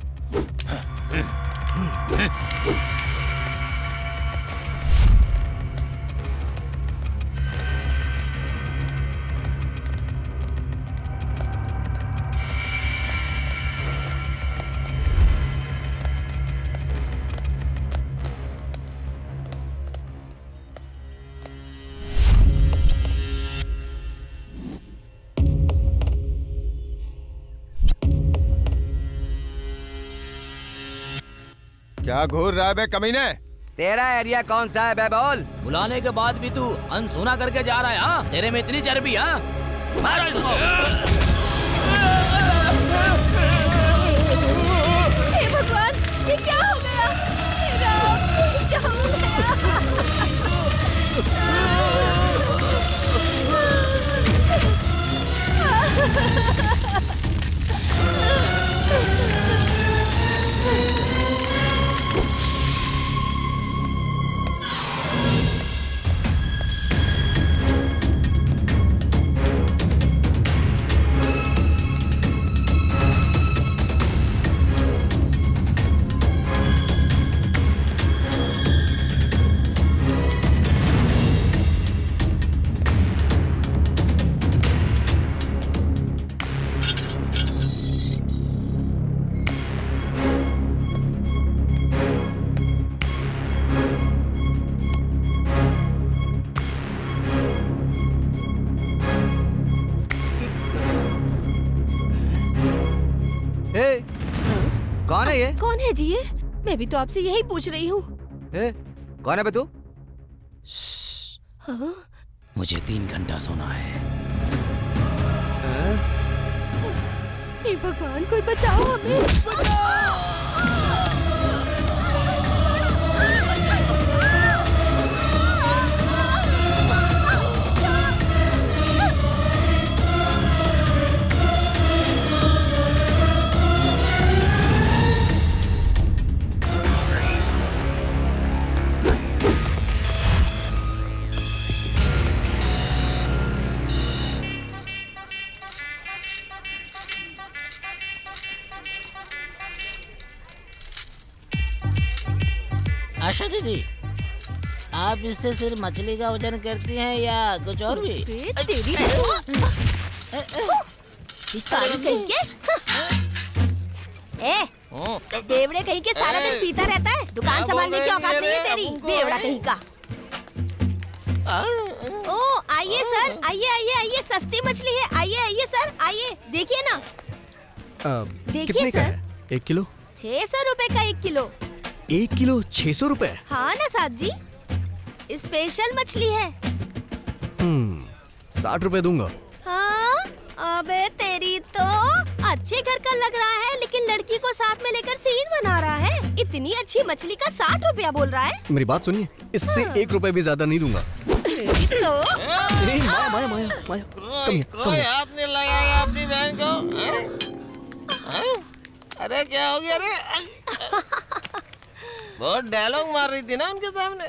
क्या घूर रहा है बे कमीने? तेरा एरिया कौन सा है बे बोल? बुलाने के बाद भी तू अनसुना करके जा रहा है। हाँ, तेरे में इतनी चर्बी। हाँ, मारो इसको। हे भगवान, ये क्या हो गया? मेरा क्या हो कौन है ये? कौन है जी ये? मैं भी तो आपसे यही पूछ रही हूँ। कौन है बे तू? हाँ? मुझे 3 घंटा सोना है। हे भगवान, कोई बचाओ हमें। आशा दीदी, आप इससे सिर्फ मछली का वजन करती हैं या कुछ और भी? तेरी बेवड़े कहीं के सारा दिन पीता रहता है, दुकान संभालने की औकात नहीं है तेरी, बेवड़ा कहीं का। ओ आइए सर, आइए आइए आइए, सस्ती मछली है, आइए आइए सर, आइए देखिए ना। देखिए सर, 1 किलो 600 रुपए का 1 किलो। 1 किलो 600 रुपए? हाँ ना साहब जी, स्पेशल मछली है। 60 रुपए दूंगा। हाँ, अबे तेरी तो अच्छे घर का लग रहा है, लेकिन लड़की को साथ में लेकर सीन बना रहा है। इतनी अच्छी मछली का 60 रुपया बोल रहा है। मेरी बात सुनिए, इससे 1 रुपए भी ज्यादा नहीं दूंगा। तो माया माया माया माया, कोई हाथ नहीं लगाएगा अपनी बहन को। अरे क्या हो गया रे? बहुत डायलॉग मार रही थी ना उनके सामने।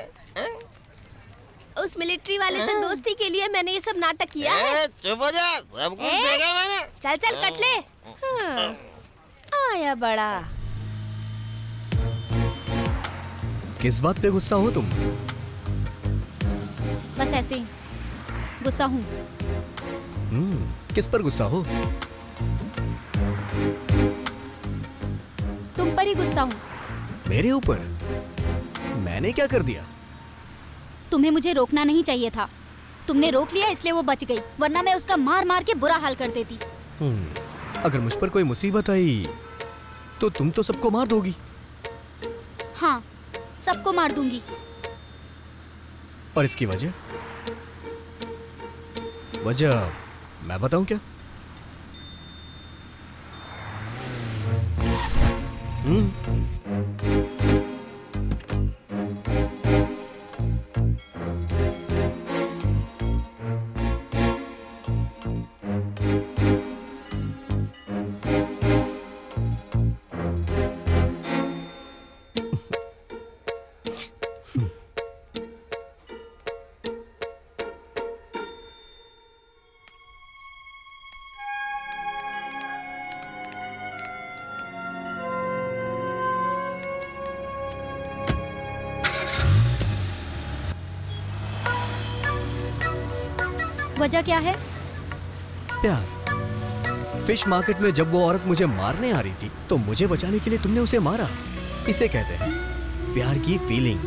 उस मिलिट्री वाले से दोस्ती के लिए मैंने ये सब नाटक किया है। चुप हो जा, सब कुछ देखा मैंने। चल चल कट ले। आया बड़ा। किस बात पे गुस्सा हो तुम? बस ऐसे ही गुस्सा हूँ। किस पर गुस्सा हो? तुम पर ही गुस्सा हूँ। मेरे ऊपर? मैंने क्या कर दिया? तुम्हें मुझे रोकना नहीं चाहिए था, तुमने रोक लिया इसलिए वो बच गई, वरना मैं उसका मार मार के बुरा हाल कर देती। अगर मुझ पर कोई मुसीबत आई तो तुम तो सबको मार दोगी। हाँ, सबको मार दूंगी। और इसकी वजह? वजह मैं बताऊं क्या? वजह क्या है? प्यार। फिश मार्केट में जब वो औरत मुझे मारने आ रही थी तो मुझे बचाने के लिए तुमने उसे मारा। इसे कहते हैं प्यार की फीलिंग।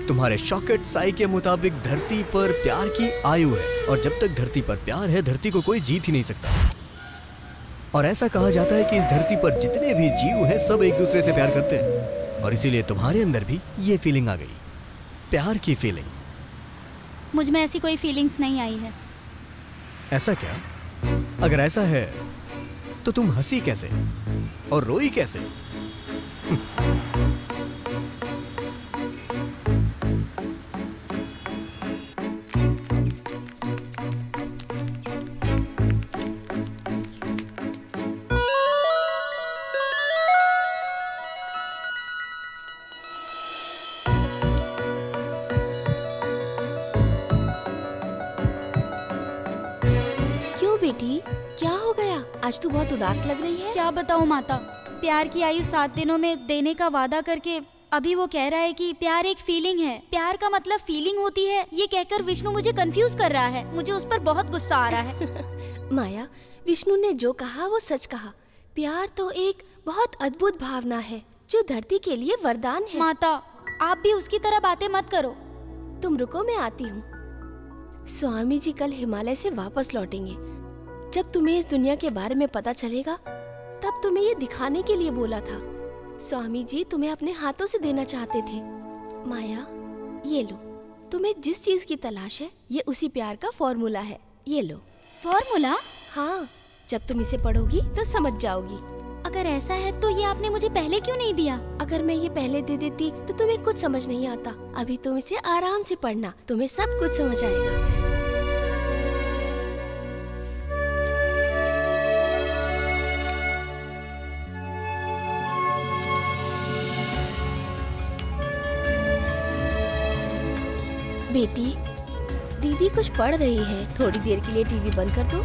तुम्हारे शॉकेट साई के मुताबिक धरती पर प्यार की आयु है, और जब तक धरती पर प्यार है धरती को कोई जीत ही नहीं सकता। और ऐसा कहा जाता है कि इस धरती पर जितने भी जीव हैं सब एक दूसरे से प्यार करते हैं, और इसीलिए तुम्हारे अंदर भी ये फीलिंग आ गई, प्यार की फीलिंग। मुझ में ऐसी कोई फीलिंग्स नहीं आई है। ऐसा क्या? अगर ऐसा है तो तुम हंसी कैसे और रोई कैसे? बेटी क्या हो गया? आज तू बहुत उदास लग रही है। क्या बताऊँ माता, प्यार की आयु 7 दिनों में देने का वादा करके अभी वो कह रहा है कि प्यार एक फीलिंग है, प्यार का मतलब फीलिंग होती है। ये कहकर विष्णु मुझे कंफ्यूज कर रहा है। मुझे उस पर बहुत गुस्सा आ रहा है। माया, विष्णु ने जो कहा वो सच कहा। प्यार तो एक बहुत अद्भुत भावना है जो धरती के लिए वरदान है। माता, आप भी उसकी तरह बातें मत करो। तुम रुको, मैं आती हूँ। स्वामी जी कल हिमालय से वापस लौटेंगे। जब तुम्हें इस दुनिया के बारे में पता चलेगा तब तुम्हें ये दिखाने के लिए बोला था। स्वामी जी तुम्हें अपने हाथों से देना चाहते थे। माया, ये लो, तुम्हें जिस चीज की तलाश है ये उसी प्यार का फॉर्मूला है। ये लो। फॉर्मूला? हाँ, जब तुम इसे पढ़ोगी तो समझ जाओगी। अगर ऐसा है तो ये आपने मुझे पहले क्यों नहीं दिया? अगर मैं ये पहले दे देती तो तुम्हें कुछ समझ नहीं आता। अभी तुम इसे आराम से पढ़ना, तुम्हें सब कुछ समझ आएगा। बेटी, दीदी कुछ पढ़ रही है, थोड़ी देर के लिए टीवी बंद कर दो।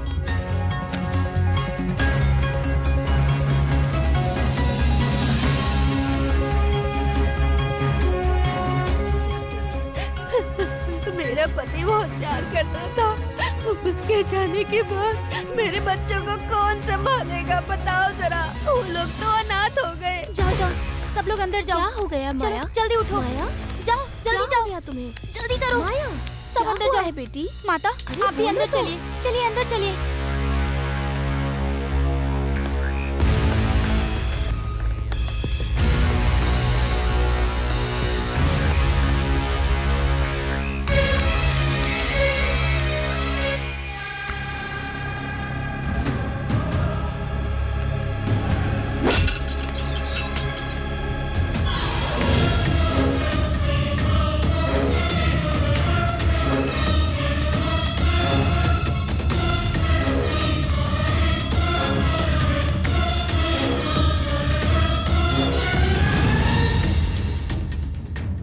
उसके जाने के बाद मेरे बच्चों को कौन संभालेगा? बताओ जरा। वो लोग तो अनाथ हो गए। जाओ जाओ, सब लोग अंदर जाओ। क्या हो गया माया? चलो, जल्दी उठो। माया, जाओ जल्दी जाओ। क्या तुम्हें? जल्दी करो माया, सब अंदर जाओ। बेटी माता आप भी अंदर चलिए। चलिए अंदर चलिए।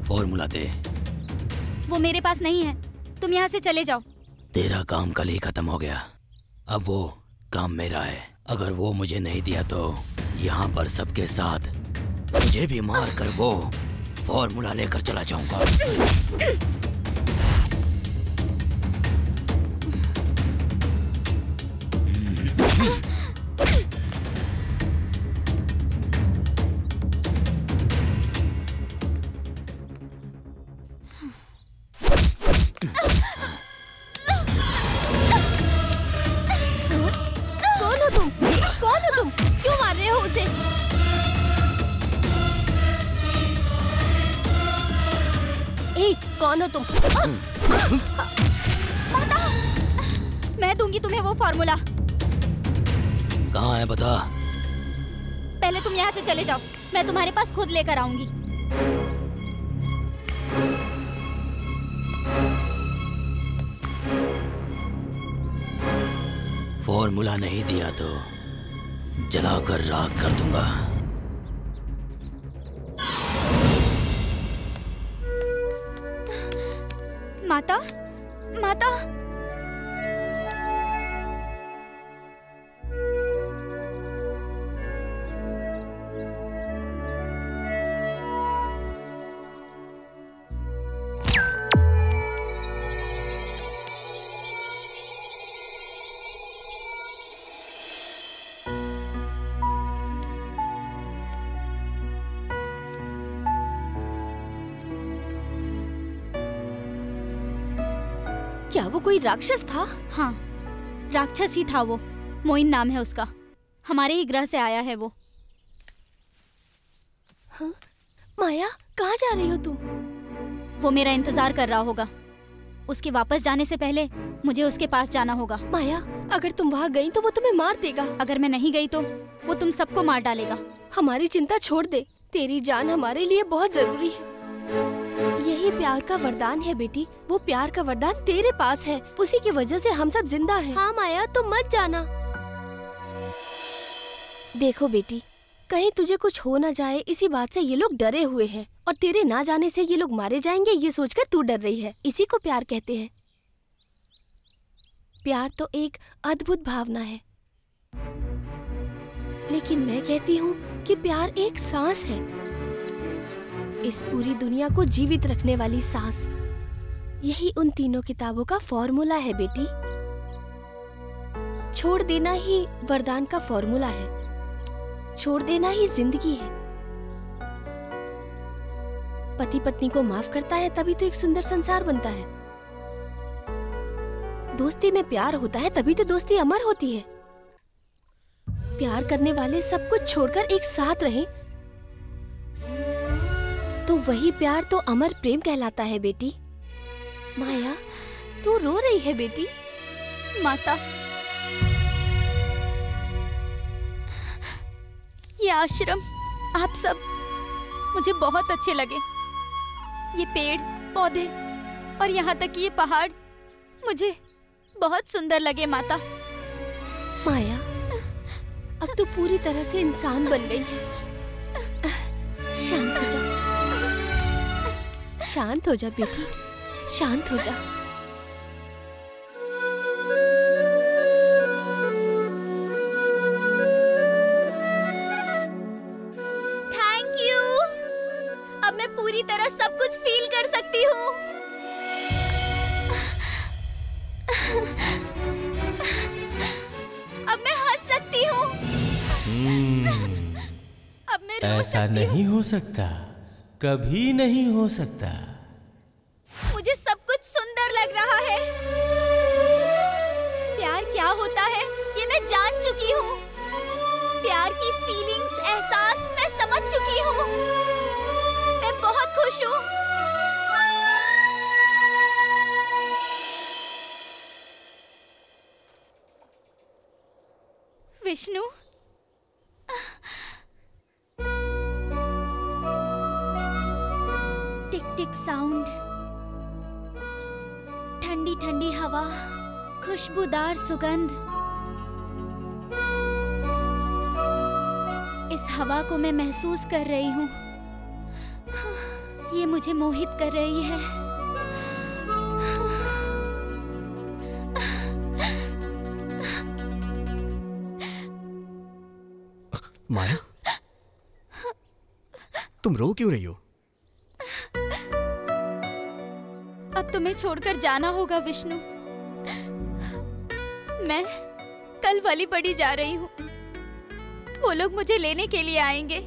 फॉर्मूला दे। वो मेरे पास नहीं है, तुम यहाँ से चले जाओ। तेरा काम कल ही खत्म हो गया, अब वो काम मेरा है। अगर वो मुझे नहीं दिया तो यहाँ पर सबके साथ मुझे भी मार कर वो फॉर्मूला लेकर चला जाऊंगा। कौन हो तुम? क्यों मार रहे हो उसे? ए, कौन हो तुम? माता, मैं दूंगी तुम्हें वो फॉर्मूला। कहाँ है बता। पहले तुम यहाँ से चले जाओ, मैं तुम्हारे पास खुद लेकर आऊंगी। फॉर्मूला नहीं दिया तो जलाकर राख कर दूंगा। माता, माता, क्या वो कोई राक्षस था? हाँ, राक्षस ही था वो। मोइन नाम है उसका, हमारे ही ग्रह से आया है वो। हाँ? माया, कहाँ जा रही हो तुम? वो मेरा इंतजार कर रहा होगा। उसके वापस जाने से पहले मुझे उसके पास जाना होगा। माया, अगर तुम वहाँ गई तो वो तुम्हें मार देगा। अगर मैं नहीं गई तो वो तुम सबको मार डालेगा। हमारी चिंता छोड़ दे, तेरी जान हमारे लिए बहुत जरूरी है। यही प्यार का वरदान है बेटी, वो प्यार का वरदान तेरे पास है, उसी की वजह से हम सब जिंदा हैं। हाँ माया, तुम मत जाना। देखो बेटी, कहीं तुझे कुछ हो ना जाए, इसी बात से ये लोग डरे हुए हैं, और तेरे ना जाने से ये लोग मारे जाएंगे ये सोचकर तू डर रही है। इसी को प्यार कहते हैं। प्यार तो एक अद्भुत भावना है, लेकिन मैं कहती हूँ कि प्यार एक सांस है, इस पूरी दुनिया को जीवित रखने वाली सांस। यही उन तीनों किताबों का फॉर्मूला है बेटी। छोड़ देना ही वरदान का फॉर्मूला है, छोड़ देना ही जिंदगी है। पति पत्नी को माफ करता है तभी तो एक सुंदर संसार बनता है। दोस्ती में प्यार होता है तभी तो दोस्ती अमर होती है। प्यार करने वाले सब कुछ छोड़कर एक साथ रहें तो वही प्यार तो अमर प्रेम कहलाता है बेटी। माया, तू रो रही है बेटी? माता, ये आश्रम, आप सब मुझे बहुत अच्छे लगे। ये पेड़ पौधे और यहाँ तक कि ये पहाड़ मुझे बहुत सुंदर लगे माता। माया, अब तू पूरी तरह से इंसान बन गई है। शांत हो जा, शांत हो जा बेटी, शांत हो जा। Thank you. अब मैं पूरी तरह सब कुछ फील कर सकती हूँ। सकती हूँ। अब मैं रो ऐसा सकती नहीं हो सकता, कभी नहीं हो सकता। मुझे सब कुछ सुंदर लग रहा है। प्यार क्या होता है ये मैं जान चुकी हूँ। प्यार की फीलिंग्स, एहसास मैं समझ चुकी हूँ। मैं बहुत खुश हूँ। विष्णु, टिक टिक साउंड, ठंडी ठंडी हवा, खुशबूदार सुगंध। इस हवा को मैं महसूस कर रही हूँ। ये मुझे मोहित कर रही है। माया, तुम रो क्यों रही हो? अब तुम्हें छोड़कर जाना होगा विष्णु। मैं कल वली पड़ी जा रही हूँ। वो लोग मुझे लेने के लिए आएंगे।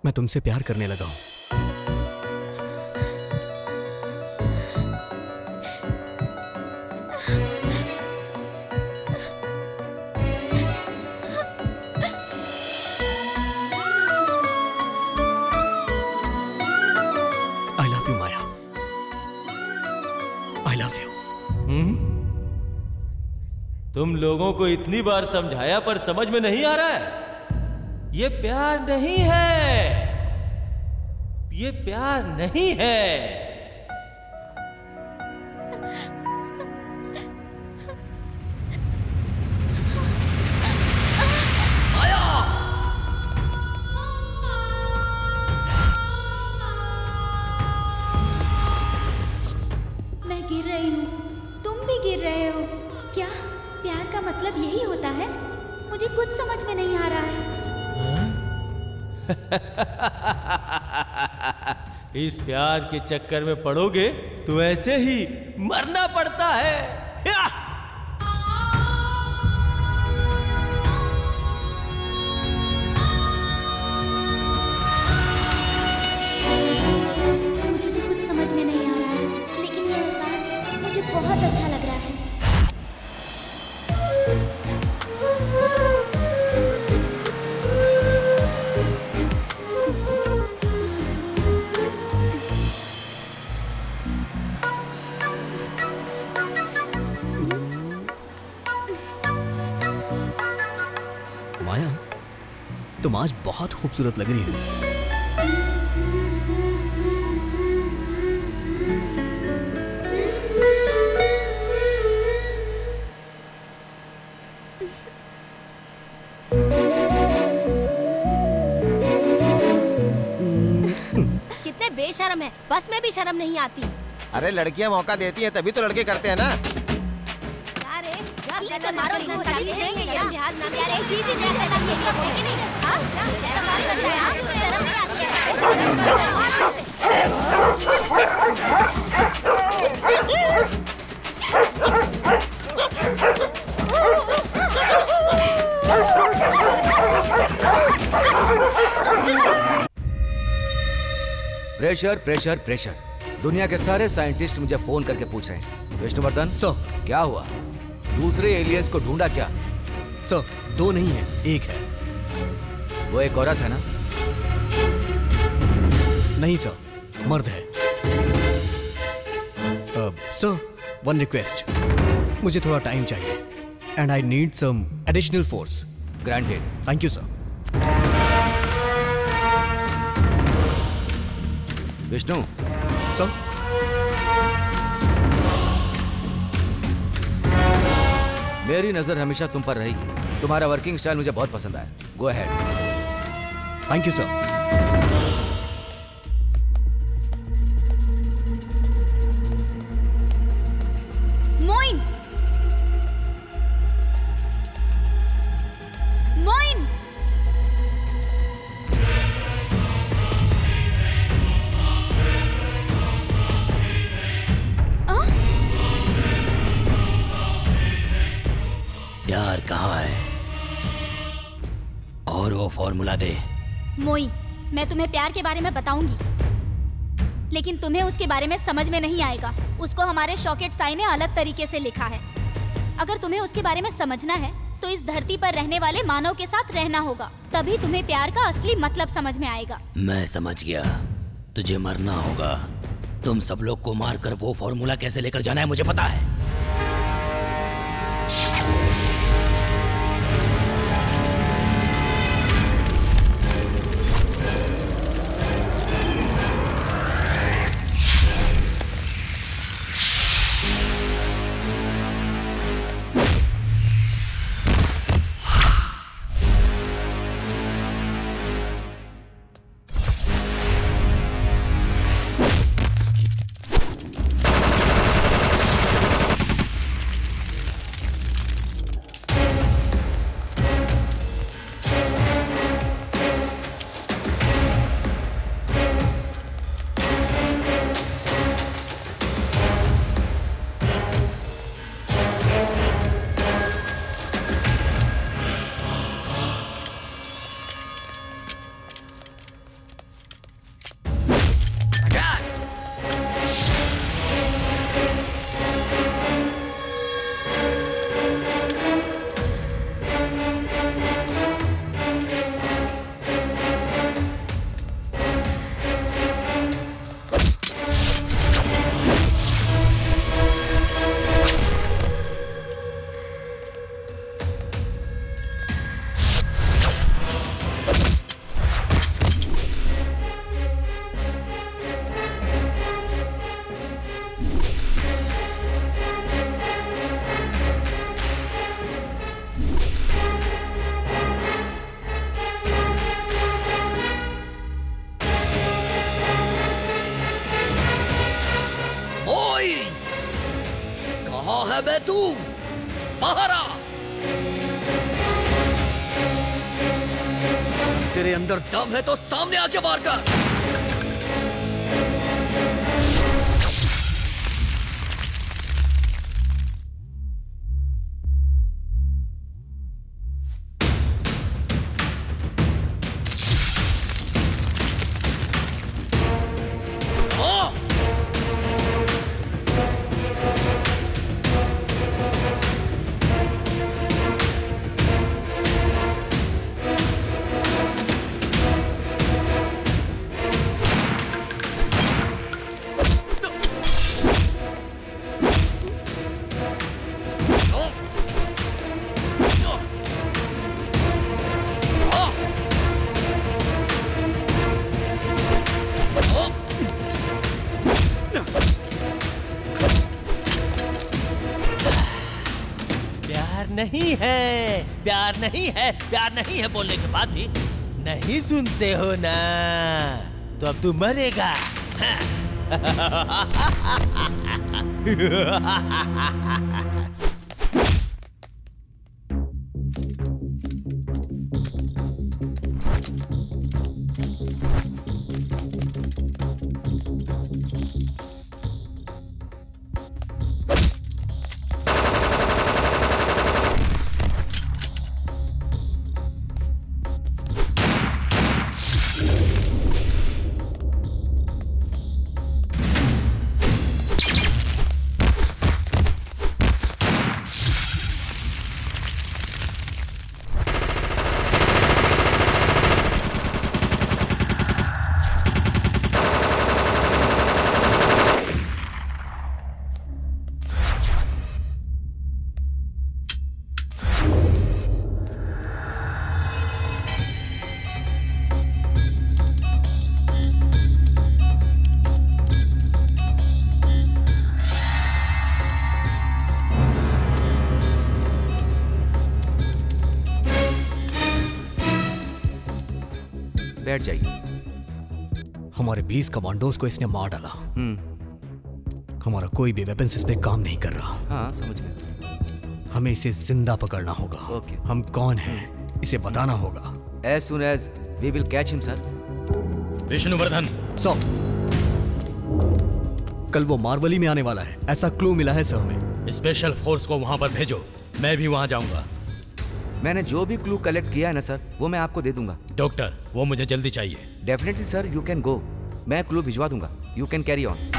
मैं तुमसे प्यार करने लगा हूँ। I love you, Maya. I love you। तुम लोगों को इतनी बार समझाया पर समझ में नहीं आ रहा है। ये प्यार नहीं है, ये प्यार नहीं है। मैं गिर रही हूँ, तुम भी गिर रहे हो। क्या प्यार का मतलब यही होता है? मुझे कुछ समझ में नहीं आ रहा है। इस प्यार के चक्कर में पड़ोगे तो ऐसे ही मरना पड़ता है। मुझे तो कुछ समझ में नहीं आ रहा है, लेकिन ये एहसास मुझे बहुत अच्छा लग रहा है। माया, तुम आज बहुत खूबसूरत लग रही हो। कितने बेशर्म है, बस में भी शर्म नहीं आती। अरे लड़कियां मौका देती हैं तभी तो लड़के करते हैं ना। मारो इनको, तभी देंगे ये लिहाज ना यार। एक चीज ही दिया करना कि नहीं। हां ऐसा बात करता है यार, शर्म नहीं आती प्रेशर प्रेशर प्रेशर। दुनिया के सारे साइंटिस्ट मुझे फोन करके पूछ रहे हैं, विष्णुवर्धन क्या हुआ? दूसरे एलियंस को ढूंढा क्या? सर, दो नहीं है, एक है। वो एक औरत है ना? नहीं सर, मर्द है। सर, वन रिक्वेस्ट, मुझे थोड़ा टाइम चाहिए and I need some additional force. Granted. Thank you sir. Vishnu sir, मेरी नजर हमेशा तुम पर रहेगी। तुम्हारा वर्किंग स्टाइल मुझे बहुत पसंद आया। Go ahead. Thank you sir. Moin, Moin, प्यार कहाँ है और वो फॉर्मूला दे। मोई, मैं तुम्हें प्यार के बारे में बताऊंगी, लेकिन तुम्हें उसके बारे में समझ में नहीं आएगा। उसको हमारे शॉकेट साई ने अलग तरीके से लिखा है। अगर तुम्हें उसके बारे में समझना है तो इस धरती पर रहने वाले मानव के साथ रहना होगा, तभी तुम्हें प्यार का असली मतलब समझ में आएगा। मैं समझ गया, तुझे मरना होगा। तुम सब लोग को मारकर वो फॉर्मूला कैसे लेकर जाना है मुझे पता है। बे तू, बाहर आ। तेरे अंदर दम है तो सामने आके मार कर। नहीं है, प्यार नहीं है, प्यार नहीं है बोलने के बाद भी नहीं सुनते हो ना, तो अब तू मरेगा। बैठ जाइए। हमारे 20 कमांडोज को इसने मार डाला। हमारा कोई भी वेपन इस पे काम नहीं कर रहा। हाँ, समझ गया। हमें इसे जिंदा पकड़ना होगा। ओके। हम कौन हैं इसे बताना होगा। As soon as we will catch him, sir. Vishnuvardhana, कल वो मार्वली में आने वाला है, ऐसा क्लू मिला है सर हमें। स्पेशल फोर्स को वहां पर भेजो, मैं भी वहां जाऊंगा। मैंने जो भी क्लू कलेक्ट किया है ना सर, वो मैं आपको दे दूंगा। डॉक्टर, वो मुझे जल्दी चाहिए। Definitely sir, you can go. मैं क्लू भिजवा दूंगा। You can carry on.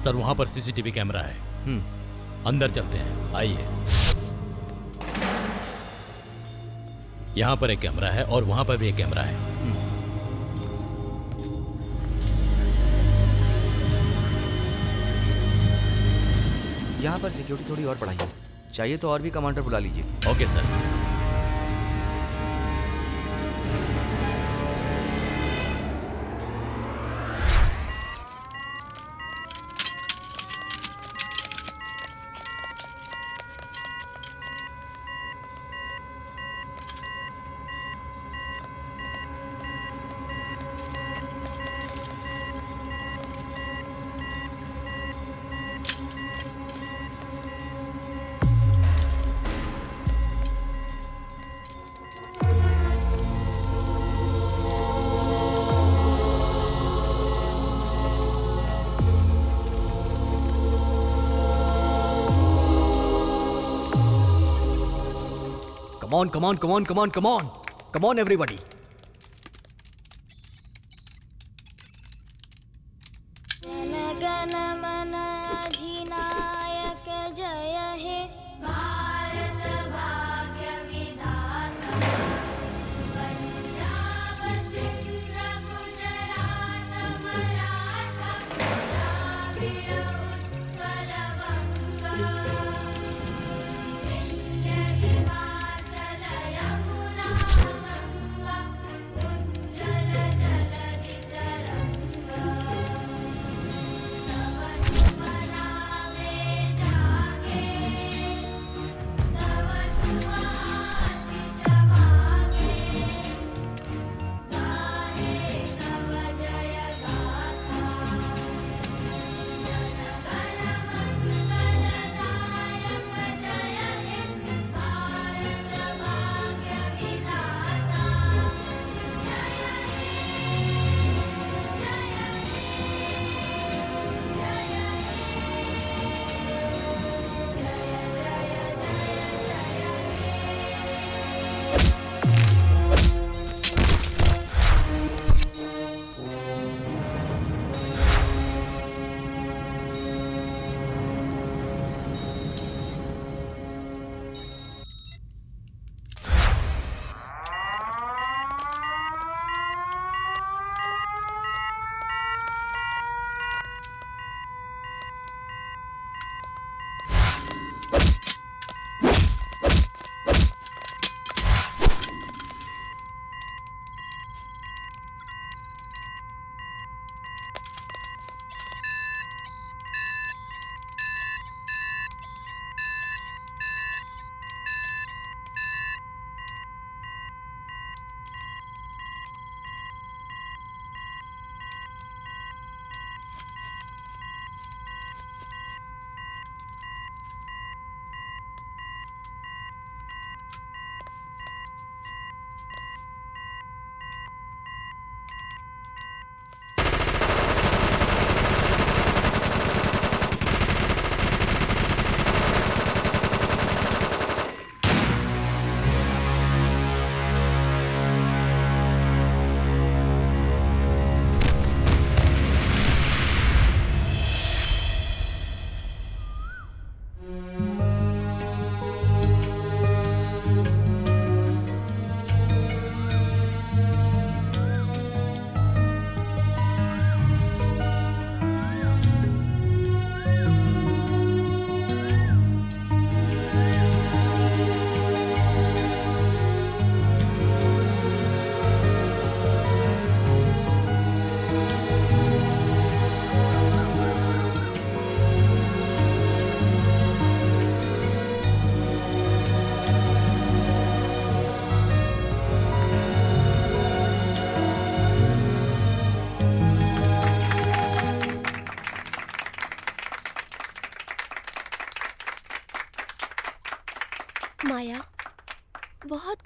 Sir, वहां पर सीसीटीवी कैमरा है। अंदर चलते हैं, आइए। यहां पर एक कैमरा है और वहां पर भी एक कैमरा है। यहाँ पर सिक्योरिटी थोड़ी और बढ़ाइए। चाहिए तो और भी कमांडर बुला लीजिए। Okay sir. Come on, everybody.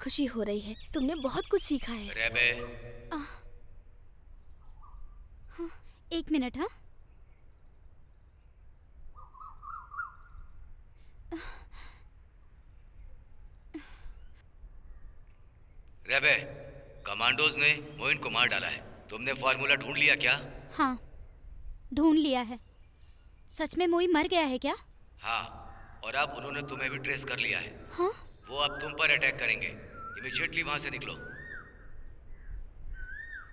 खुशी हो रही है। तुमने बहुत कुछ सीखा है। रेबे। एक मिनट। हाँ, रेबे, कमांडोज ने मोइन को मार डाला है। तुमने फॉर्मूला ढूंढ लिया क्या? हाँ, ढूंढ लिया है। सच में मोई मर गया है क्या? हाँ, और अब उन्होंने तुम्हें भी ट्रेस कर लिया है। हाँ? वो अब तुम पर अटैक करेंगे। इमीडिएटली वहां से निकलो।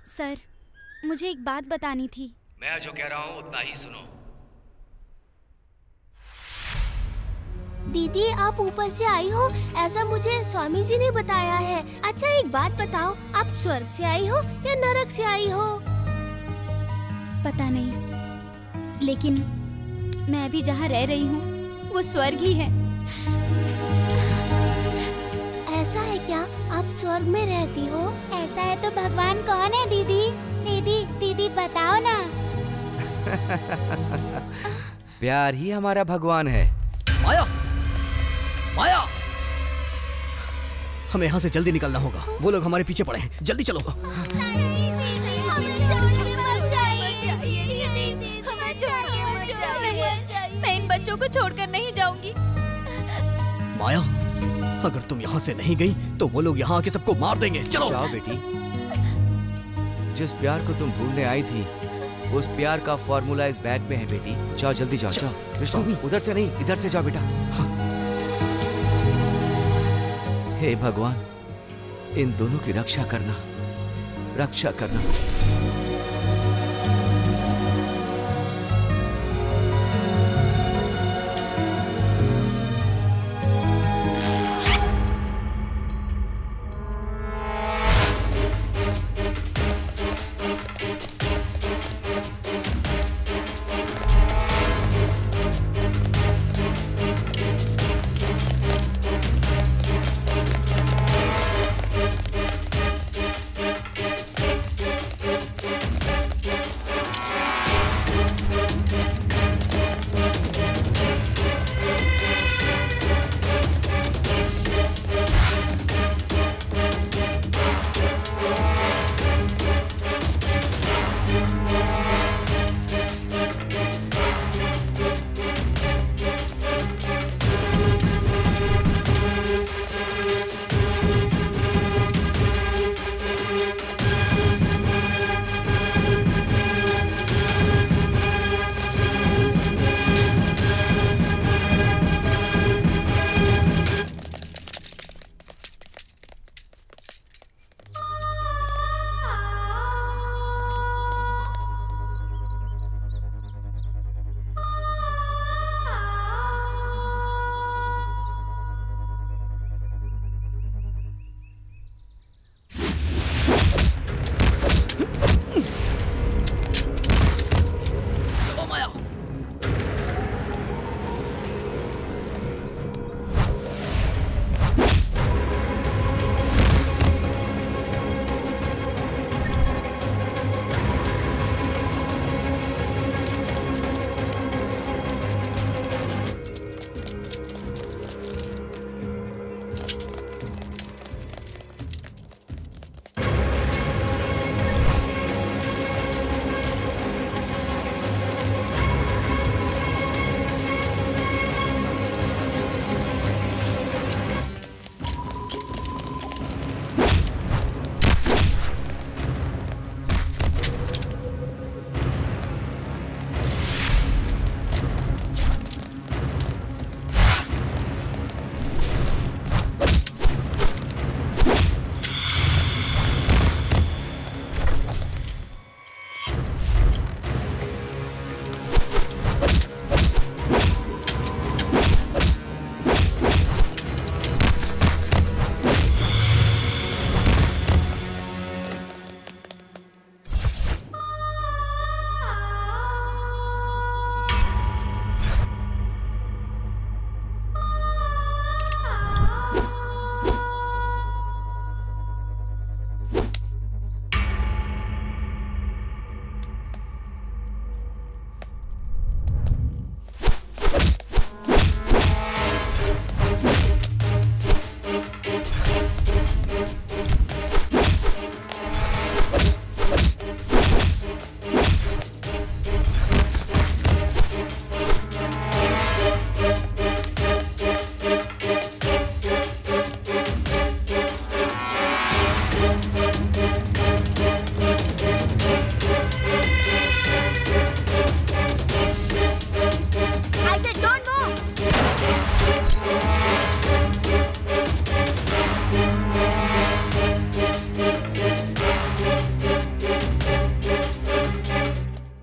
सर, मुझे एक बात बतानी थी। मैं जो कह रहा हूँ उतना ही सुनो। दीदी, आप ऊपर से आई हो ऐसा मुझे स्वामी जी ने बताया है। अच्छा एक बात बताओ, आप स्वर्ग से आई हो या नरक से आई हो? पता नहीं, लेकिन मैं अभी जहाँ रह रही हूँ वो स्वर्ग ही है। ऐसा है क्या? आप स्वर्ग में रहती हो? ऐसा है तो भगवान कौन है दीदी? दीदी दीदी बताओ ना। प्यार ही हमारा भगवान है। माया, माया, हमें यहाँ से जल्दी निकलना होगा। वो लोग हमारे पीछे पड़े हैं, जल्दी चलो। मैं इन बच्चों को छोड़कर नहीं जाऊंगी। माया, अगर तुम यहाँ से नहीं गई तो वो लोग यहाँ आके सबको मार देंगे। चलो जाओ बेटी, जिस प्यार को तुम ढूंढने आई थी उस प्यार का फॉर्मूला इस बैग में है बेटी। जाओ जल्दी जाओ। जाओ, उधर से नहीं, इधर से जाओ बेटा। हाँ। हे भगवान, इन दोनों की रक्षा करना, रक्षा करना।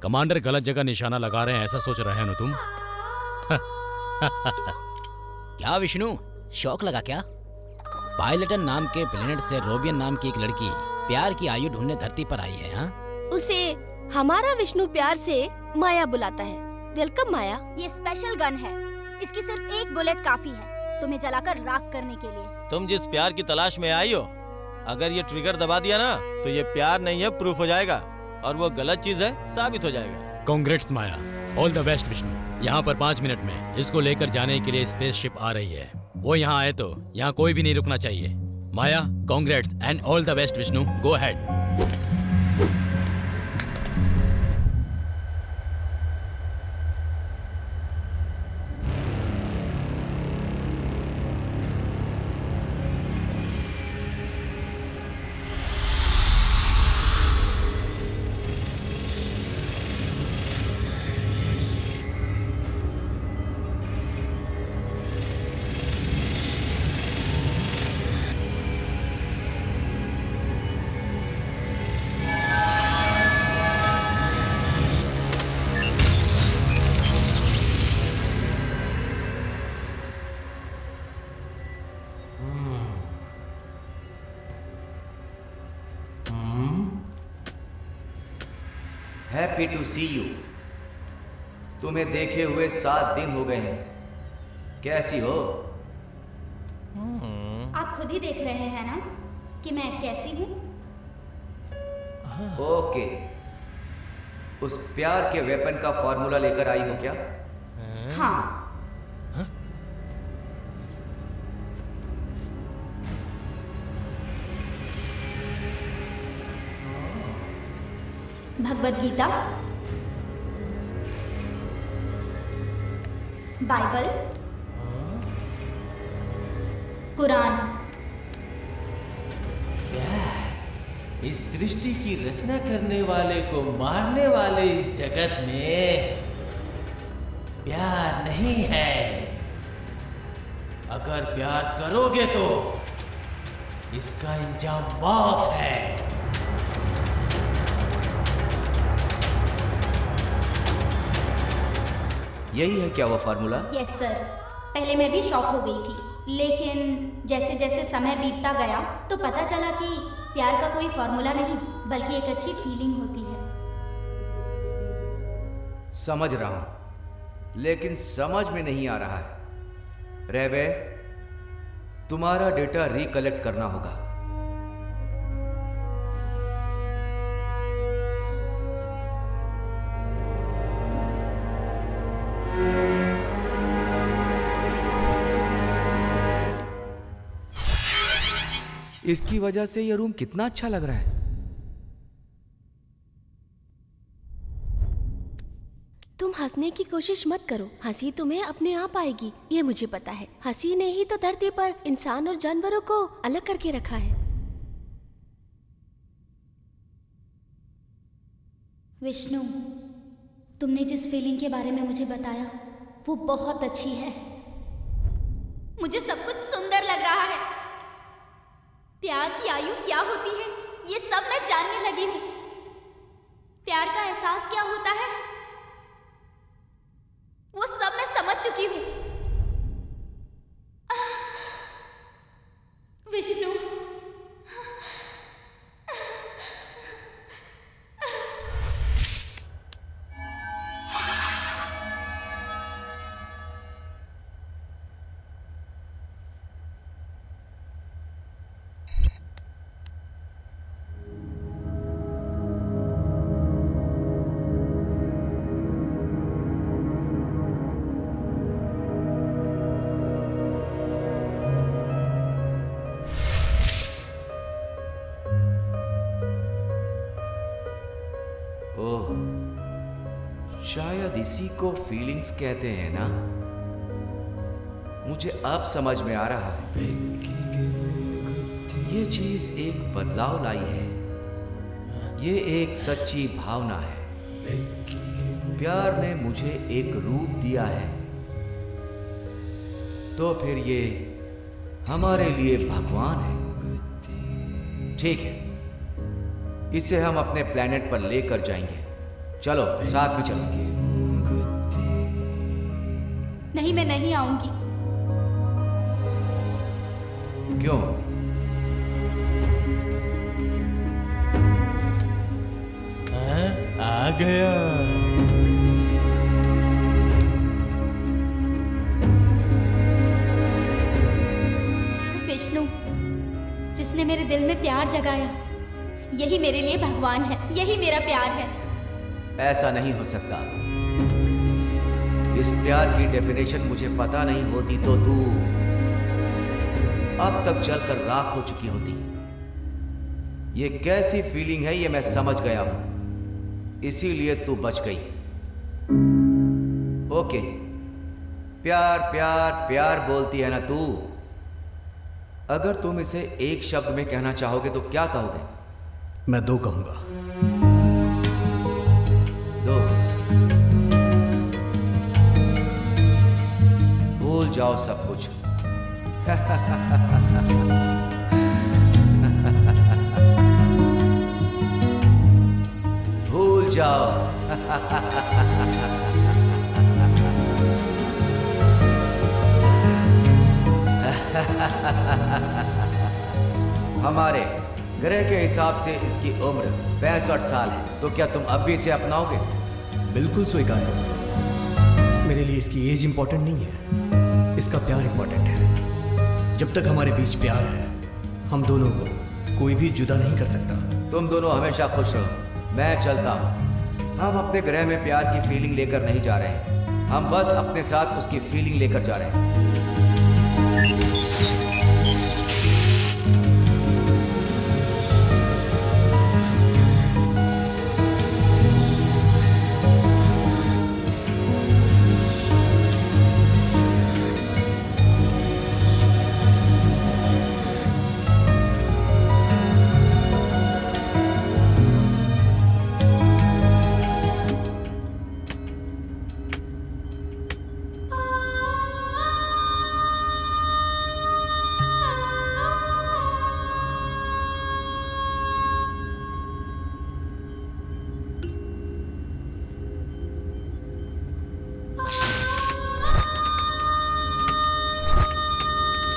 कमांडर गलत जगह निशाना लगा रहे हैं ऐसा सोच रहे हैं ना तुम? क्या विष्णु, शौक लगा क्या? पायलटन नाम के प्लेनेट से रोबियन नाम की एक लड़की प्यार की आयु ढूंढने धरती पर आई है। हाँ, उसे हमारा विष्णु प्यार से माया बुलाता है। वेलकम माया। ये स्पेशल गन है, इसकी सिर्फ एक बुलेट काफी है तुम्हें जलाकर राख करने के लिए। तुम जिस प्यार की तलाश में आई हो, अगर ये ट्रिगर दबा दिया ना तो ये प्यार नहीं है, प्रूफ हो जाएगा, और वो गलत चीज है, साबित हो जाएगा। Congrats Maya, all the best Vishnu. यहाँ पर 5 मिनट में इसको लेकर जाने के लिए स्पेसशिप आ रही है। वो यहाँ आए तो यहाँ कोई भी नहीं रुकना चाहिए। Maya, congrats and all the best Vishnu, go ahead. Happy to see you. तुम्हें देखे हुए 7 दिन हो गए हैं। कैसी हो? आप खुद ही देख रहे हैं ना कि मैं कैसी हूँ। ओके, उस प्यार के वेपन का फॉर्मूला लेकर आई हो क्या? हाँ। भगवद गीता, बाइबल, कुरान। इस सृष्टि की रचना करने वाले को मारने वाले इस जगत में प्यार नहीं है। अगर प्यार करोगे तो इसका अंजाम मौत है। यही है क्या वो फार्मूला? Yes sir. पहले मैं भी शॉक हो गई थी, लेकिन जैसे जैसे समय बीतता गया तो पता चला कि प्यार का कोई फार्मूला नहीं बल्कि एक अच्छी फीलिंग होती है। समझ रहा हूं, लेकिन समझ में नहीं आ रहा है। रेबे, तुम्हारा डेटा रिकलेक्ट करना होगा। इसकी वजह से यह रूम कितना अच्छा लग रहा है। तुम हंसने की कोशिश मत करो, हंसी तुम्हें अपने आप आएगी, ये मुझे पता है। हंसी ने ही तो धरती पर इंसान और जानवरों को अलग करके रखा है। विष्णु, तुमने जिस फीलिंग के बारे में मुझे बताया वो बहुत अच्छी है। मुझे सब कुछ सुंदर लग रहा है। प्यार की आयु क्या होती है ये सब मैं जानने लगी हूं। प्यार का एहसास क्या होता है वो सब मैं समझ चुकी हूं। विष्णु, शायद इसी को फीलिंग्स कहते हैं ना। मुझे अब समझ में आ रहा है। ये चीज एक बदलाव लाई है। ये एक सच्ची भावना है। प्यार ने मुझे एक रूप दिया है, तो फिर ये हमारे लिए भगवान है। ठीक है, इसे हम अपने प्लेनेट पर लेकर जाएंगे। चलो साथ में चलो। नहीं, मैं नहीं आऊंगी। क्यों? आ गया। विष्णु, जिसने मेरे दिल में प्यार जगाया, यही मेरे लिए भगवान है, यही मेरा प्यार है। ऐसा नहीं हो सकता। इस प्यार की डेफिनेशन मुझे पता नहीं होती तो तू अब तक जलकर राख हो चुकी होती। ये कैसी फीलिंग है ये मैं समझ गया हूं, इसीलिए तू बच गई। ओके, प्यार प्यार प्यार बोलती है ना तू। अगर तुम इसे एक शब्द में कहना चाहोगे तो क्या कहोगे? मैं 2 कहूंगा। 2? भूल जाओ सब कुछ। भूल जाओ। हमारे ग्रह के हिसाब से इसकी उम्र 65 साल है, तो क्या तुम अब भी इसे अपनाओगे? बिल्कुल स्वीकार करूंगा। मेरे लिए इसकी एज इंपॉर्टेंट नहीं है, इसका प्यार इंपॉर्टेंट है। जब तक हमारे बीच प्यार है, हम दोनों को कोई भी जुदा नहीं कर सकता। तुम दोनों हमेशा खुश रहो। मैं चलता हूं। हम अपने ग्रह में प्यार की फीलिंग लेकर नहीं जा रहे, हम बस अपने साथ उसकी फीलिंग लेकर जा रहे हैं।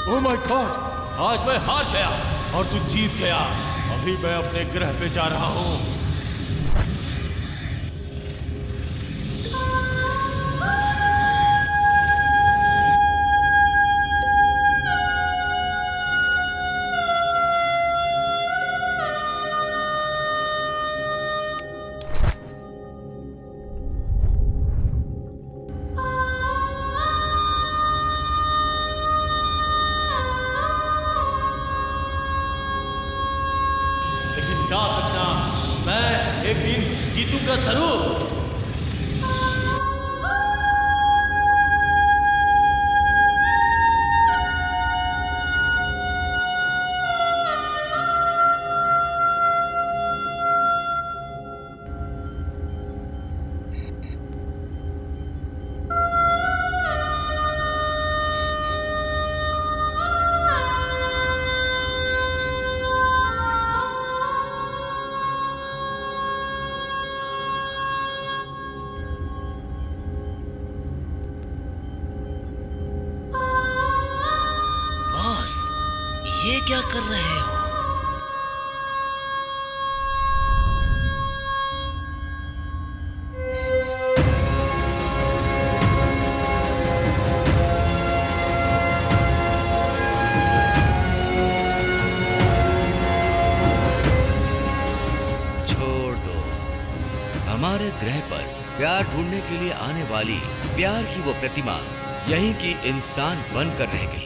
ओह माय गॉड, आज मैं हार गया और तू जीत गया। अभी मैं अपने ग्रह पे जा रहा हूं। याद रखना, मैं एक दिन जीतूंगा जरूर। ये क्या कर रहे हो? छोड़ दो। हमारे ग्रह पर प्यार ढूंढने के लिए आने वाली प्यार की वो प्रतिमा यहीं की इंसान बनकर रह गई।